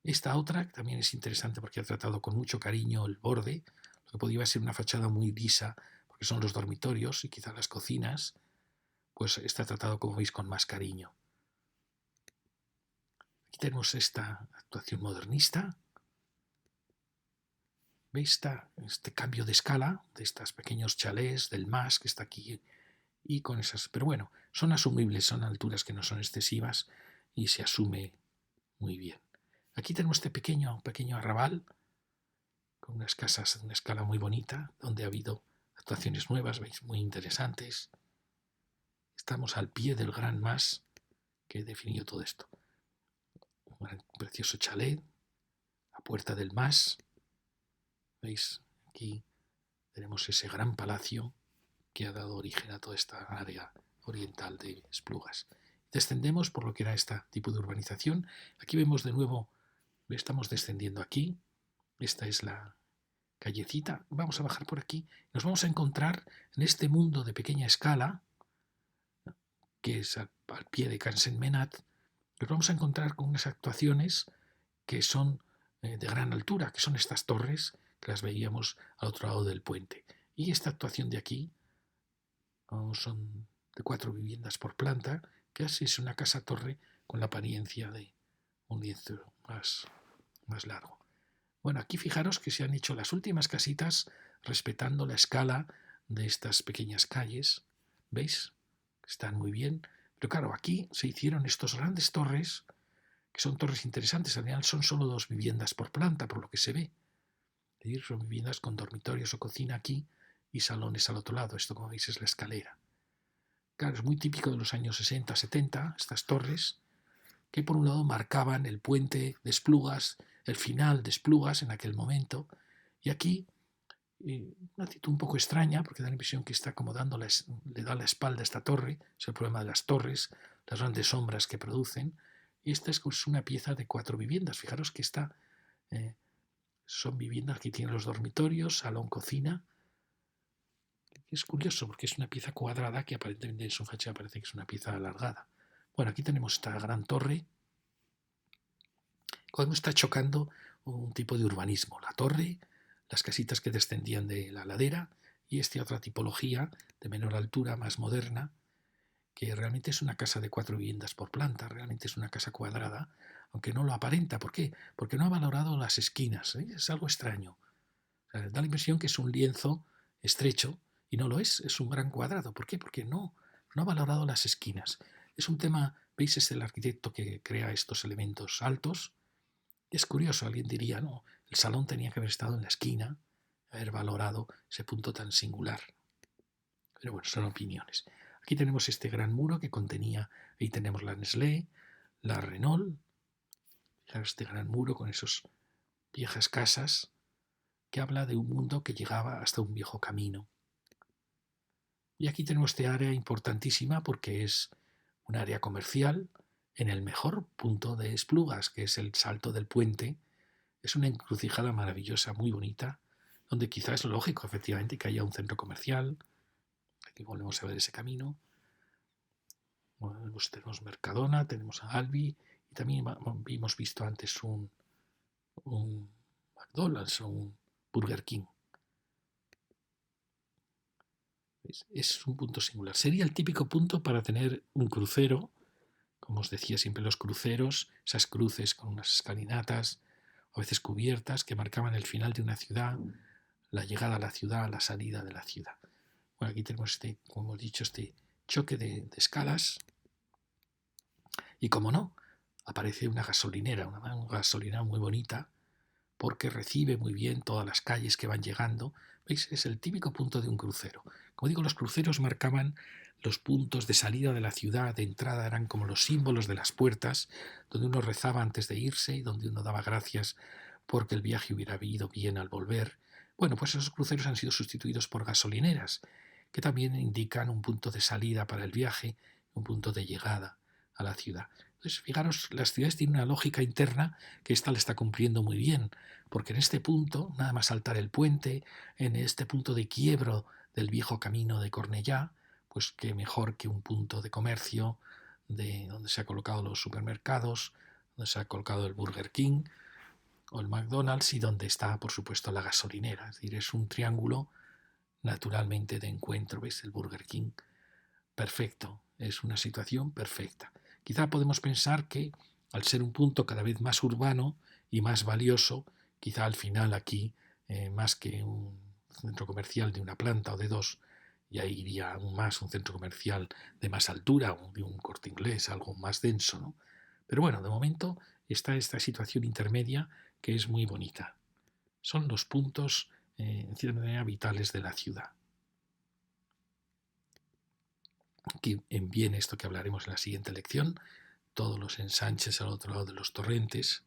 Esta otra también es interesante porque ha tratado con mucho cariño el borde, lo que podría ser una fachada muy lisa, porque son los dormitorios y quizá las cocinas, pues está tratado, como veis, con más cariño. Aquí tenemos esta actuación modernista. ¿Veis este cambio de escala de estos pequeños chalés, del MAS que está aquí y con esas? Pero bueno, son asumibles, son alturas que no son excesivas y se asume muy bien. Aquí tenemos este pequeño arrabal con unas casas de una escala muy bonita, donde ha habido actuaciones nuevas, veis, muy interesantes. Estamos al pie del gran MAS que definió todo esto. Un precioso chalet, la puerta del MAS. ¿Veis? Aquí tenemos ese gran palacio que ha dado origen a toda esta área oriental de Esplugas. Descendemos por lo que era este tipo de urbanización. Aquí vemos de nuevo, estamos descendiendo aquí. Esta es la callecita. Vamos a bajar por aquí. Nos vamos a encontrar en este mundo de pequeña escala, que es al pie de Cansen-Menat. Nos vamos a encontrar con unas actuaciones que son de gran altura, que son estas torres que las veíamos al otro lado del puente. Y esta actuación de aquí son de 4 viviendas por planta, que así es una casa-torre con la apariencia de un lienzo más largo. Bueno, aquí fijaros que se han hecho las últimas casitas respetando la escala de estas pequeñas calles. ¿Veis? Están muy bien. Pero claro, aquí se hicieron estos grandes torres, que son torres interesantes. Al final son solo 2 viviendas por planta, por lo que se ve. Es decir, son viviendas con dormitorios o cocina aquí y salones al otro lado. Esto, como veis, es la escalera. Claro, es muy típico de los años 60, 70, estas torres, que por un lado marcaban el puente de Esplugas, el final de Esplugas en aquel momento, y aquí una actitud un poco extraña, porque da la impresión que está como le da la espalda a esta torre, es el problema de las torres, las grandes sombras que producen, y esta es una pieza de 4 viviendas. Fijaros que son viviendas que tienen los dormitorios, salón, cocina. Es curioso porque es una pieza cuadrada que aparentemente en su fachada parece que es una pieza alargada. Bueno, aquí tenemos esta gran torre. Cuando está chocando un tipo de urbanismo, la torre, las casitas que descendían de la ladera y esta otra tipología de menor altura, más moderna, que realmente es una casa de 4 viviendas por planta, realmente es una casa cuadrada, aunque no lo aparenta. ¿Por qué? Porque no ha valorado las esquinas, ¿eh? Es algo extraño. O sea, da la impresión que es un lienzo estrecho y no lo es un gran cuadrado. ¿Por qué? Porque no ha valorado las esquinas. Es un tema, veis, es el arquitecto que crea estos elementos altos. Es curioso, alguien diría, no, el salón tenía que haber estado en la esquina, haber valorado ese punto tan singular. Pero bueno, son opiniones. Aquí tenemos este gran muro que contenía, ahí tenemos la Nestlé, la Renault, este gran muro con esos viejas casas, que habla de un mundo que llegaba hasta un viejo camino. Y aquí tenemos esta área importantísima porque es un área comercial en el mejor punto de Esplugas, que es el Salto del Puente. Es una encrucijada maravillosa, muy bonita, donde quizás es lógico, efectivamente, que haya un centro comercial. Aquí volvemos a ver ese camino. Bueno, tenemos Mercadona, tenemos a Albi y también hemos visto antes un McDonald's o un Burger King. Es un punto singular. Sería el típico punto para tener un crucero, como os decía siempre los cruceros, esas cruces con unas escalinatas, a veces cubiertas, que marcaban el final de una ciudad, la llegada a la ciudad, la salida de la ciudad. Bueno, aquí tenemos como hemos dicho, este choque de escalas. Y como no, aparece una gasolinera muy bonita, porque recibe muy bien todas las calles que van llegando. ¿Veis? Es el típico punto de un crucero. Como digo, los cruceros marcaban los puntos de salida de la ciudad, de entrada eran como los símbolos de las puertas, donde uno rezaba antes de irse y donde uno daba gracias porque el viaje hubiera ido bien al volver. Bueno, pues esos cruceros han sido sustituidos por gasolineras, que también indican un punto de salida para el viaje, un punto de llegada a la ciudad. Entonces, fijaros, las ciudades tienen una lógica interna que esta la está cumpliendo muy bien, porque en este punto, nada más saltar el puente, en este punto de quiebro del viejo camino de Cornellá, pues qué mejor que un punto de comercio de donde se han colocado los supermercados, donde se ha colocado el Burger King o el McDonald's y donde está, por supuesto, la gasolinera. Es decir, es un triángulo naturalmente de encuentro. ¿Veis? El Burger King perfecto, es una situación perfecta. Quizá podemos pensar que al ser un punto cada vez más urbano y más valioso, quizá al final aquí, más que un centro comercial de una planta o de dos, ya iría aún más un centro comercial de más altura, o de un Corte Inglés, algo más denso, ¿no? Pero bueno, de momento está esta situación intermedia que es muy bonita. Son los puntos, en cierta manera, vitales de la ciudad. Aquí viene esto que hablaremos en la siguiente lección, todos los ensanches al otro lado de los torrentes,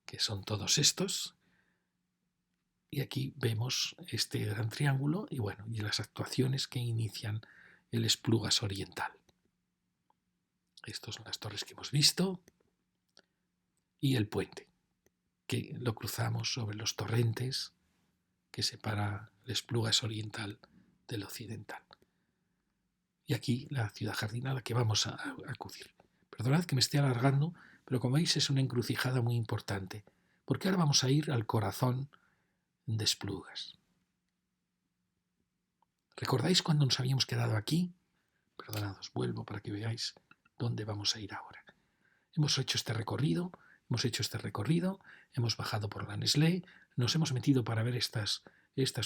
que son todos estos. Y aquí vemos este gran triángulo y bueno, y las actuaciones que inician el Esplugas Oriental. Estas son las torres que hemos visto y el puente, que lo cruzamos sobre los torrentes que separa el Esplugas Oriental del Occidental. Y aquí la ciudad jardín a la que vamos a acudir. Perdonad que me esté alargando, pero como veis es una encrucijada muy importante, porque ahora vamos a ir al corazón de Esplugas. ¿Recordáis cuando nos habíamos quedado aquí? Perdonad, os vuelvo para que veáis dónde vamos a ir ahora. Hemos hecho este recorrido, hemos bajado por la Nestlé, nos hemos metido para ver estas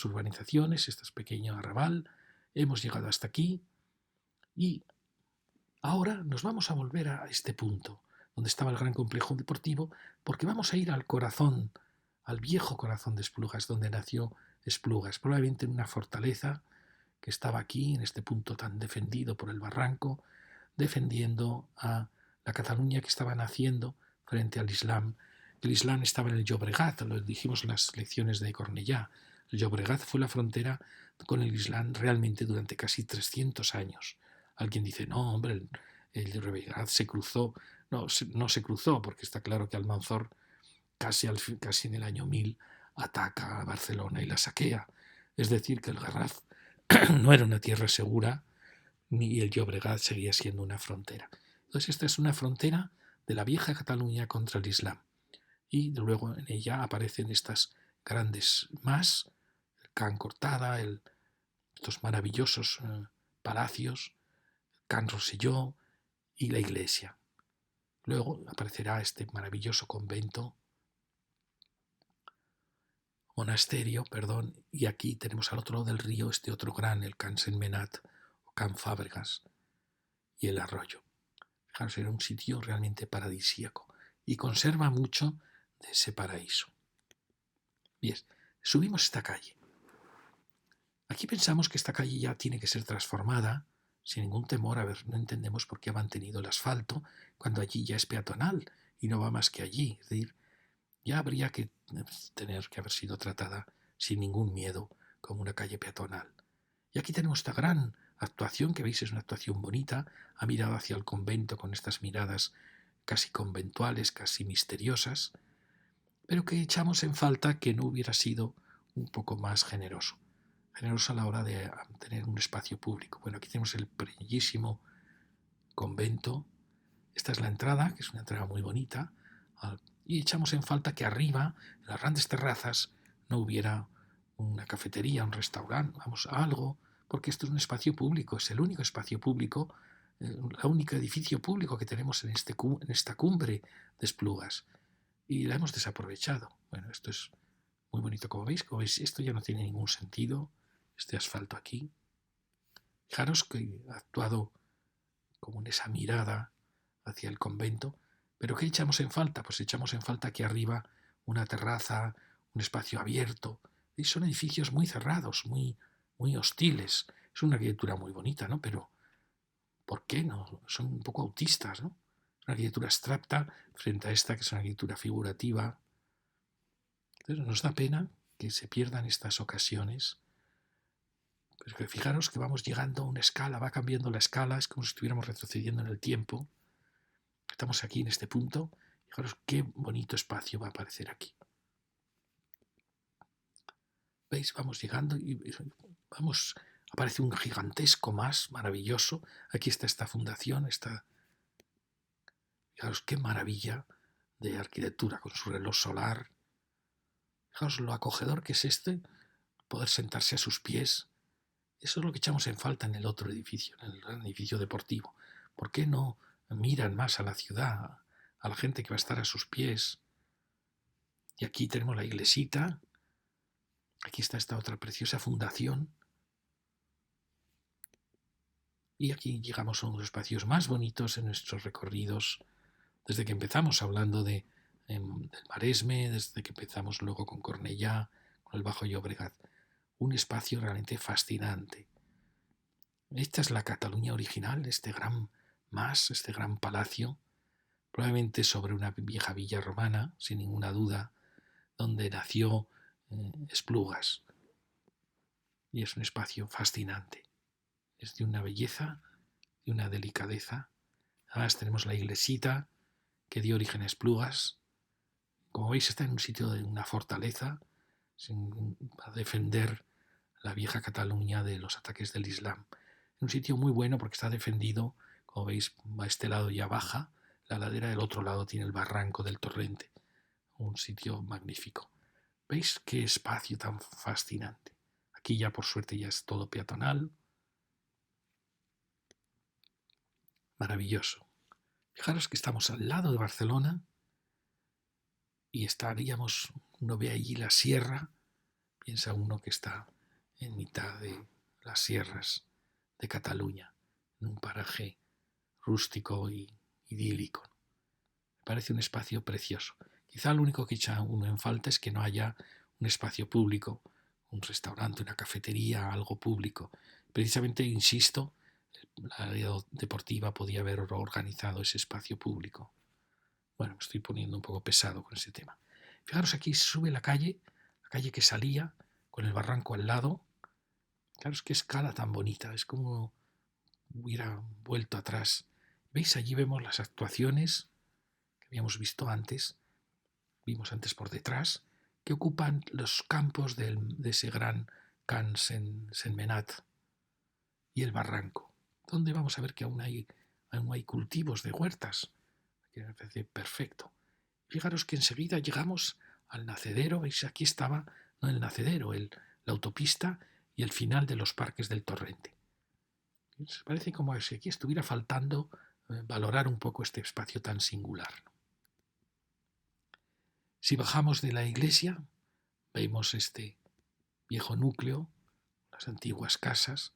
urbanizaciones, este pequeño arrabal, hemos llegado hasta aquí y ahora nos vamos a volver a este punto, donde estaba el gran complejo deportivo, porque vamos a ir al corazón, al viejo corazón de Esplugas, donde nació Esplugas, probablemente en una fortaleza que estaba aquí, en este punto tan defendido por el barranco, defendiendo a la Cataluña que estaba naciendo frente al Islam. El Islam estaba en el Llobregat, lo dijimos en las lecciones de Cornellá. El Llobregat fue la frontera con el Islam realmente durante casi 300 años. Alguien dice, no, hombre, el Llobregat se cruzó. No se cruzó, porque está claro que Almanzor casi en el año 1000 ataca a Barcelona y la saquea. Es decir, que el Garraf no era una tierra segura, ni el Llobregat seguía siendo una frontera. Entonces esta es una frontera de la vieja Cataluña contra el Islam. Y luego en ella aparecen estas grandes más, el Can Cortada, estos maravillosos palacios, Can Rosselló y la iglesia. Luego aparecerá este maravilloso monasterio, y aquí tenemos al otro lado del río este otro gran, el Can Sentmenat o Can Fàbregas y el arroyo. Fijaros, era un sitio realmente paradisíaco y conserva mucho de ese paraíso. Bien, subimos esta calle. Aquí pensamos que esta calle ya tiene que ser transformada sin ningún temor. A ver, no entendemos por qué ha mantenido el asfalto cuando allí ya es peatonal y no va más que allí. Es decir, ya habría que tener que haber sido tratada sin ningún miedo como una calle peatonal. Y aquí tenemos esta gran actuación, que veis es una actuación bonita, ha mirado hacia el convento con estas miradas casi conventuales, casi misteriosas, pero que echamos en falta que no hubiera sido un poco más generoso a la hora de tener un espacio público. Bueno, aquí tenemos el bellísimo convento. Esta es la entrada, que es una entrada muy bonita, y echamos en falta que arriba, en las grandes terrazas, no hubiera una cafetería, un restaurante, vamos, algo, porque esto es un espacio público, es el único espacio público, el único edificio público que tenemos en esta cumbre de Esplugas, y la hemos desaprovechado. Bueno, esto es muy bonito, como veis, esto ya no tiene ningún sentido, este asfalto aquí. Fijaros que ha actuado como en esa mirada hacia el convento, pero ¿qué echamos en falta? Pues echamos en falta aquí arriba una terraza, un espacio abierto, y son edificios muy cerrados, muy hostiles. Es una arquitectura muy bonita, ¿no? Pero ¿por qué no? Son un poco autistas, ¿no? Una arquitectura abstracta frente a esta que es una arquitectura figurativa. Entonces nos da pena que se pierdan estas ocasiones. Pero que fijaros que vamos llegando a una escala, va cambiando la escala, es como si estuviéramos retrocediendo en el tiempo. Estamos aquí en este punto. Fijaros qué bonito espacio va a aparecer aquí. ¿Veis? Vamos llegando y vamos, aparece un gigantesco más maravilloso. Aquí está esta fundación, fijaros qué maravilla de arquitectura con su reloj solar. Fijaros lo acogedor que es poder sentarse a sus pies. Eso es lo que echamos en falta en el otro edificio, en el gran edificio deportivo. ¿Por qué no miran más a la ciudad, a la gente que va a estar a sus pies? Y aquí tenemos la iglesita. Aquí está esta otra preciosa fundación. Y aquí llegamos a uno de los espacios más bonitos en nuestros recorridos, desde que empezamos hablando del Maresme, desde que empezamos luego con Cornellá, con el Bajo Llobregat. Un espacio realmente fascinante. Esta es la Cataluña original, este gran palacio, probablemente sobre una vieja villa romana, sin ninguna duda, donde nació Esplugas. Y es un espacio fascinante. Es de una belleza y una delicadeza. Además tenemos la iglesita que dio origen a Esplugas. Como veis, está en un sitio de una fortaleza para defender la vieja Cataluña de los ataques del Islam. Un sitio muy bueno porque está defendido, como veis, a este lado ya baja la ladera, del otro lado tiene el barranco del torrente. Un sitio magnífico. ¿Veis qué espacio tan fascinante? Aquí ya por suerte ya es todo peatonal. Maravilloso. Fijaros que estamos al lado de Barcelona y uno ve allí la sierra, piensa uno que está en mitad de las sierras de Cataluña, en un paraje rústico y idílico. Me parece un espacio precioso. Quizá lo único que echa uno en falta es que no haya un espacio público, un restaurante, una cafetería, algo público. Precisamente, insisto, la área deportiva podía haber organizado ese espacio público. Bueno, me estoy poniendo un poco pesado con ese tema. Fijaros, aquí sube la calle que salía con el barranco al lado. Fijaros qué escala tan bonita, es como hubiera vuelto atrás. ¿Veis? Allí vemos las actuaciones que habíamos visto antes, vimos antes por detrás, que ocupan los campos de ese gran Can Sentmenat y el barranco, donde vamos a ver que aún hay cultivos de huertas, que me parece perfecto. Fijaros que enseguida llegamos al nacedero, veis, aquí estaba, no el nacedero, la autopista y el final de los parques del torrente. Parece como si aquí estuviera faltando valorar un poco este espacio tan singular. Si bajamos de la iglesia, vemos este viejo núcleo, las antiguas casas,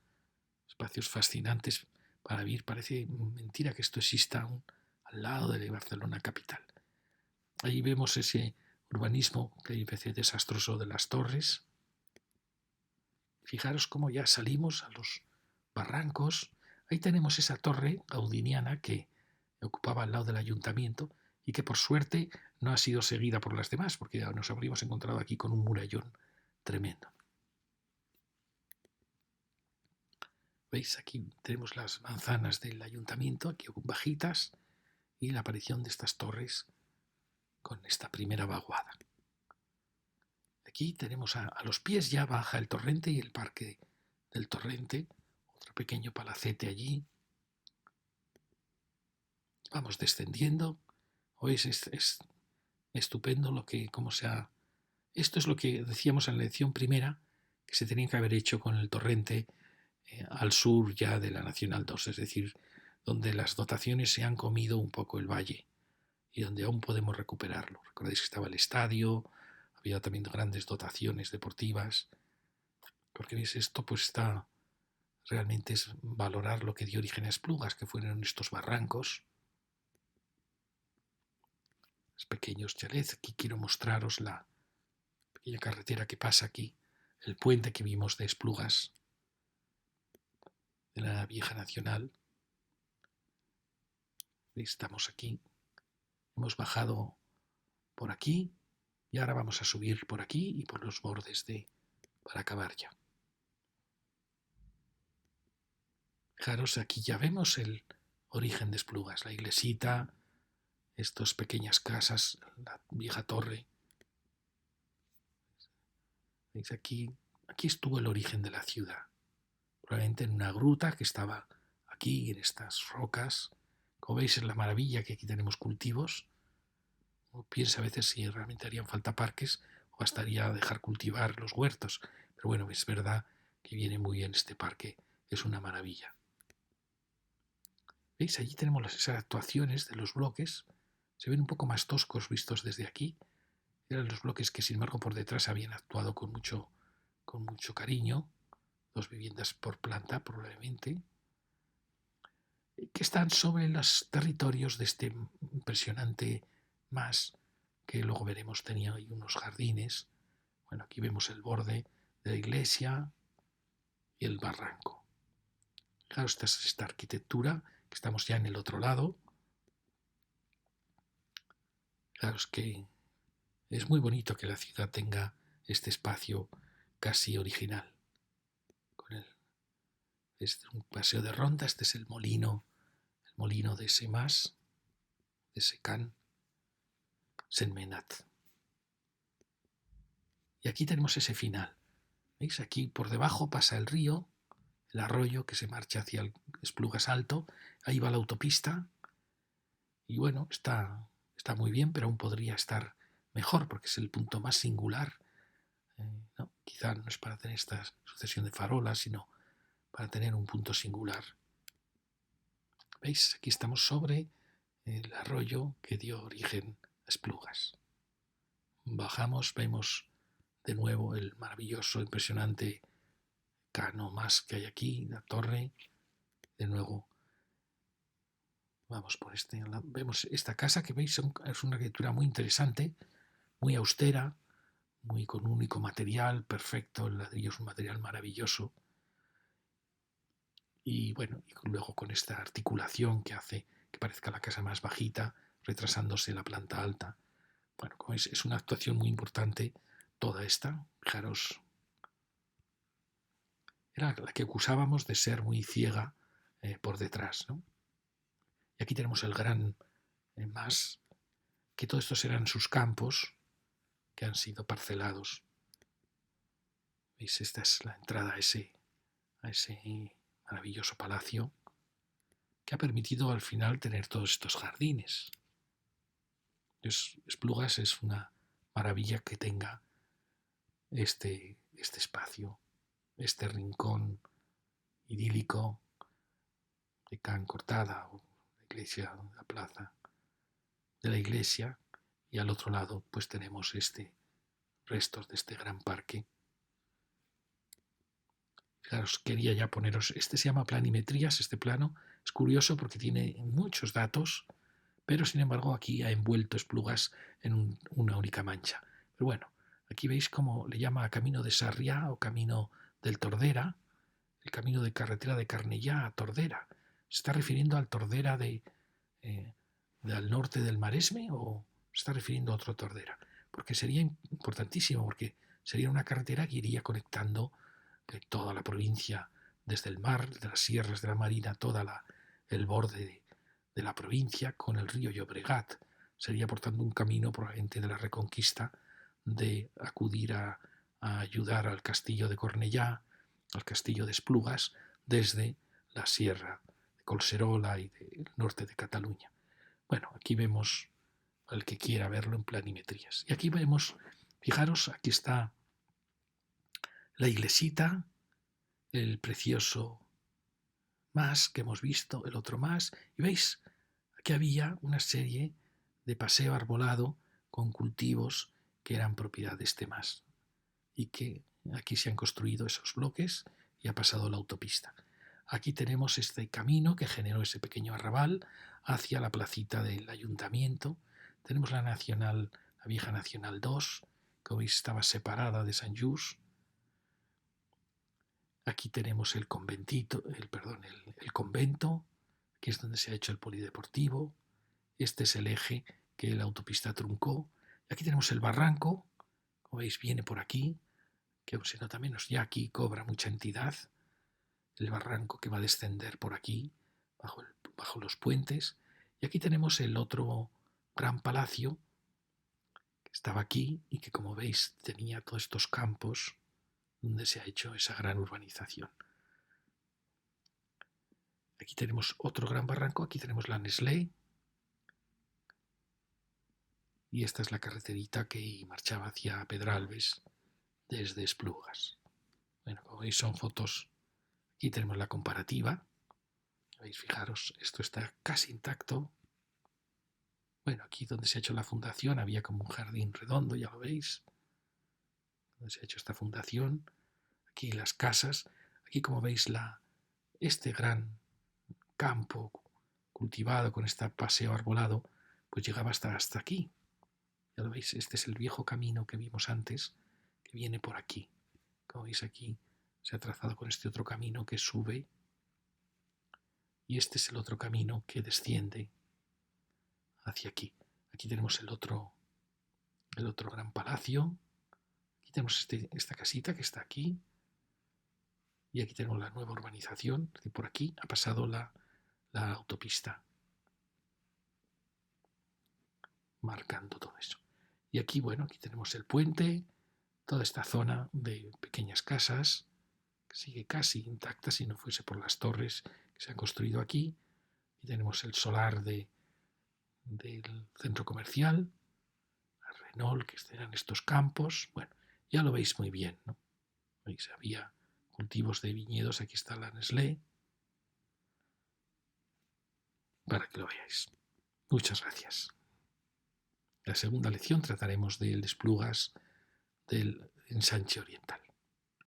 espacios fascinantes para vivir. Parece mentira que esto exista aún al lado de Barcelona capital. Ahí vemos ese urbanismo que hay veces desastroso de las torres. Fijaros cómo ya salimos a los barrancos. Ahí tenemos esa torre gaudiniana que ocupaba al lado del ayuntamiento y que por suerte no ha sido seguida por las demás, porque ya nos habríamos encontrado aquí con un murallón tremendo. ¿Veis? Aquí tenemos las manzanas del ayuntamiento, aquí bajitas, y la aparición de estas torres con esta primera vaguada. Aquí tenemos a los pies ya baja el torrente y el parque del torrente, otro pequeño palacete allí. Vamos descendiendo. Hoy es estupendo cómo se ha... Esto es lo que decíamos en la lección primera, que se tenía que haber hecho con el torrente al sur ya de la Nacional 2, es decir, donde las dotaciones se han comido un poco el valle y donde aún podemos recuperarlo. Recordáis que estaba el estadio, había también grandes dotaciones deportivas, porque veis, esto pues está, realmente es valorar lo que dio origen a Esplugas, que fueron estos barrancos, los pequeños chalets. Aquí quiero mostraros la pequeña carretera que pasa aquí, el puente que vimos de Esplugas, de la vieja nacional. Estamos aquí, hemos bajado por aquí y ahora vamos a subir por aquí y por los bordes para acabar ya. Fijaros, aquí ya vemos el origen de Esplugas, la iglesita, estas pequeñas casas, la vieja torre. ¿Veis? Aquí estuvo el origen de la ciudad, probablemente en una gruta que estaba aquí, en estas rocas. Como veis, es la maravilla que aquí tenemos cultivos. Uno piensa a veces si realmente harían falta parques o bastaría dejar cultivar los huertos. Pero bueno, es verdad que viene muy bien este parque, es una maravilla. ¿Veis? Allí tenemos esas actuaciones de los bloques. Se ven un poco más toscos vistos desde aquí. Eran los bloques que sin embargo por detrás habían actuado con mucho cariño. 2 viviendas por planta probablemente, que están sobre los territorios de este impresionante mas, que luego veremos tenía ahí unos jardines. Bueno, aquí vemos el borde de la iglesia y el barranco. Fijaros esta arquitectura, que estamos ya en el otro lado. Fijaros que es muy bonito que la ciudad tenga este espacio casi original. Este es un paseo de ronda, este es el molino de Semas, de Secán, Senmenat. Y aquí tenemos ese final. ¿Veis? Aquí por debajo pasa el río, el arroyo que se marcha hacia el Esplugas Alto. Ahí va la autopista. Y bueno, está muy bien, pero aún podría estar mejor porque es el punto más singular. ¿No? Quizá no es para tener esta sucesión de farolas, sino para tener un punto singular. ¿Veis? Aquí estamos sobre el arroyo que dio origen a Esplugas. Bajamos, vemos de nuevo el maravilloso, impresionante cano más que hay aquí, la torre. De nuevo vamos por vemos esta casa que veis, es una arquitectura muy interesante, muy austera, muy con un único material, perfecto, el ladrillo es un material maravilloso. Y bueno, y luego con esta articulación que hace que parezca la casa más bajita, retrasándose la planta alta. Bueno, como es una actuación muy importante toda esta. Fijaros, era la que acusábamos de ser muy ciega por detrás, ¿no? Y aquí tenemos el gran más, que todos estos eran sus campos que han sido parcelados. ¿Veis? Esta es la entrada a ese maravilloso palacio que ha permitido al final tener todos estos jardines. Esplugas es una maravilla que tenga este espacio, este rincón idílico de Can Cortada, o la iglesia, la plaza de la iglesia, y al otro lado pues tenemos restos de este gran parque. Fijaros, quería ya poneros, se llama planimetrías, este plano, es curioso porque tiene muchos datos, pero sin embargo aquí ha envuelto Esplugas en una única mancha. Pero bueno, aquí veis cómo le llama Camino de Sarriá o Camino del Tordera, el camino de carretera de Carnellá a Tordera. ¿Se está refiriendo al Tordera al norte del Maresme o se está refiriendo a otro Tordera, porque sería importantísimo, porque sería una carretera que iría conectando toda la provincia, desde el mar, de las sierras de la Marina, el borde de la provincia con el río Llobregat. Sería por tanto un camino probablemente de la Reconquista, de acudir a ayudar al castillo de Cornellá, al castillo de Esplugas, desde la sierra de Collserola y del norte de Cataluña. Bueno, aquí vemos al que quiera verlo en planimetrías. Y aquí vemos, fijaros, aquí está la iglesita, el precioso más que hemos visto, el otro más, y veis, aquí había una serie de paseo arbolado con cultivos que eran propiedad de este más, y que aquí se han construido esos bloques y ha pasado la autopista. Aquí tenemos este camino que generó ese pequeño arrabal hacia la placita del ayuntamiento. Tenemos la vieja Nacional 2, que hoy estaba separada de Sant Just. Aquí tenemos el convento, que es donde se ha hecho el polideportivo. Este es el eje que la autopista truncó. Aquí tenemos el barranco, como veis viene por aquí, que se nota menos, ya aquí cobra mucha entidad. El barranco que va a descender por aquí, bajo los puentes. Y aquí tenemos el otro gran palacio, que estaba aquí y que, como veis, tenía todos estos campos donde se ha hecho esa gran urbanización. Aquí tenemos otro gran barranco, aquí tenemos la Nestlé. Y esta es la carreterita que marchaba hacia Pedralbes desde Esplugas. Bueno, como veis son fotos. Aquí tenemos la comparativa. ¿Veis? Fijaros, esto está casi intacto. Bueno, aquí donde se ha hecho la fundación había como un jardín redondo, ya lo veis. Donde se ha hecho esta fundación. Aquí las casas. Aquí como veis este gran campo cultivado con este paseo arbolado, pues llegaba hasta aquí. Ya lo veis, este es el viejo camino que vimos antes, que viene por aquí. Como veis aquí, se ha trazado con este otro camino que sube. Y este es el otro camino que desciende hacia aquí. Aquí tenemos el otro gran palacio. Aquí tenemos esta casita que está aquí. Y aquí tenemos la nueva urbanización. Y por aquí ha pasado la autopista, marcando todo eso. Y aquí, bueno, aquí tenemos el puente, toda esta zona de pequeñas casas, que sigue casi intacta si no fuese por las torres que se han construido aquí. Y tenemos el solar del centro comercial, la Renault, que eran estos campos. Bueno, ya lo veis muy bien, ¿no? ¿Veis? Había cultivos de viñedos, aquí está la Nestlé, para que lo veáis. Muchas gracias. En la segunda lección trataremos del Esplugas del ensanche oriental.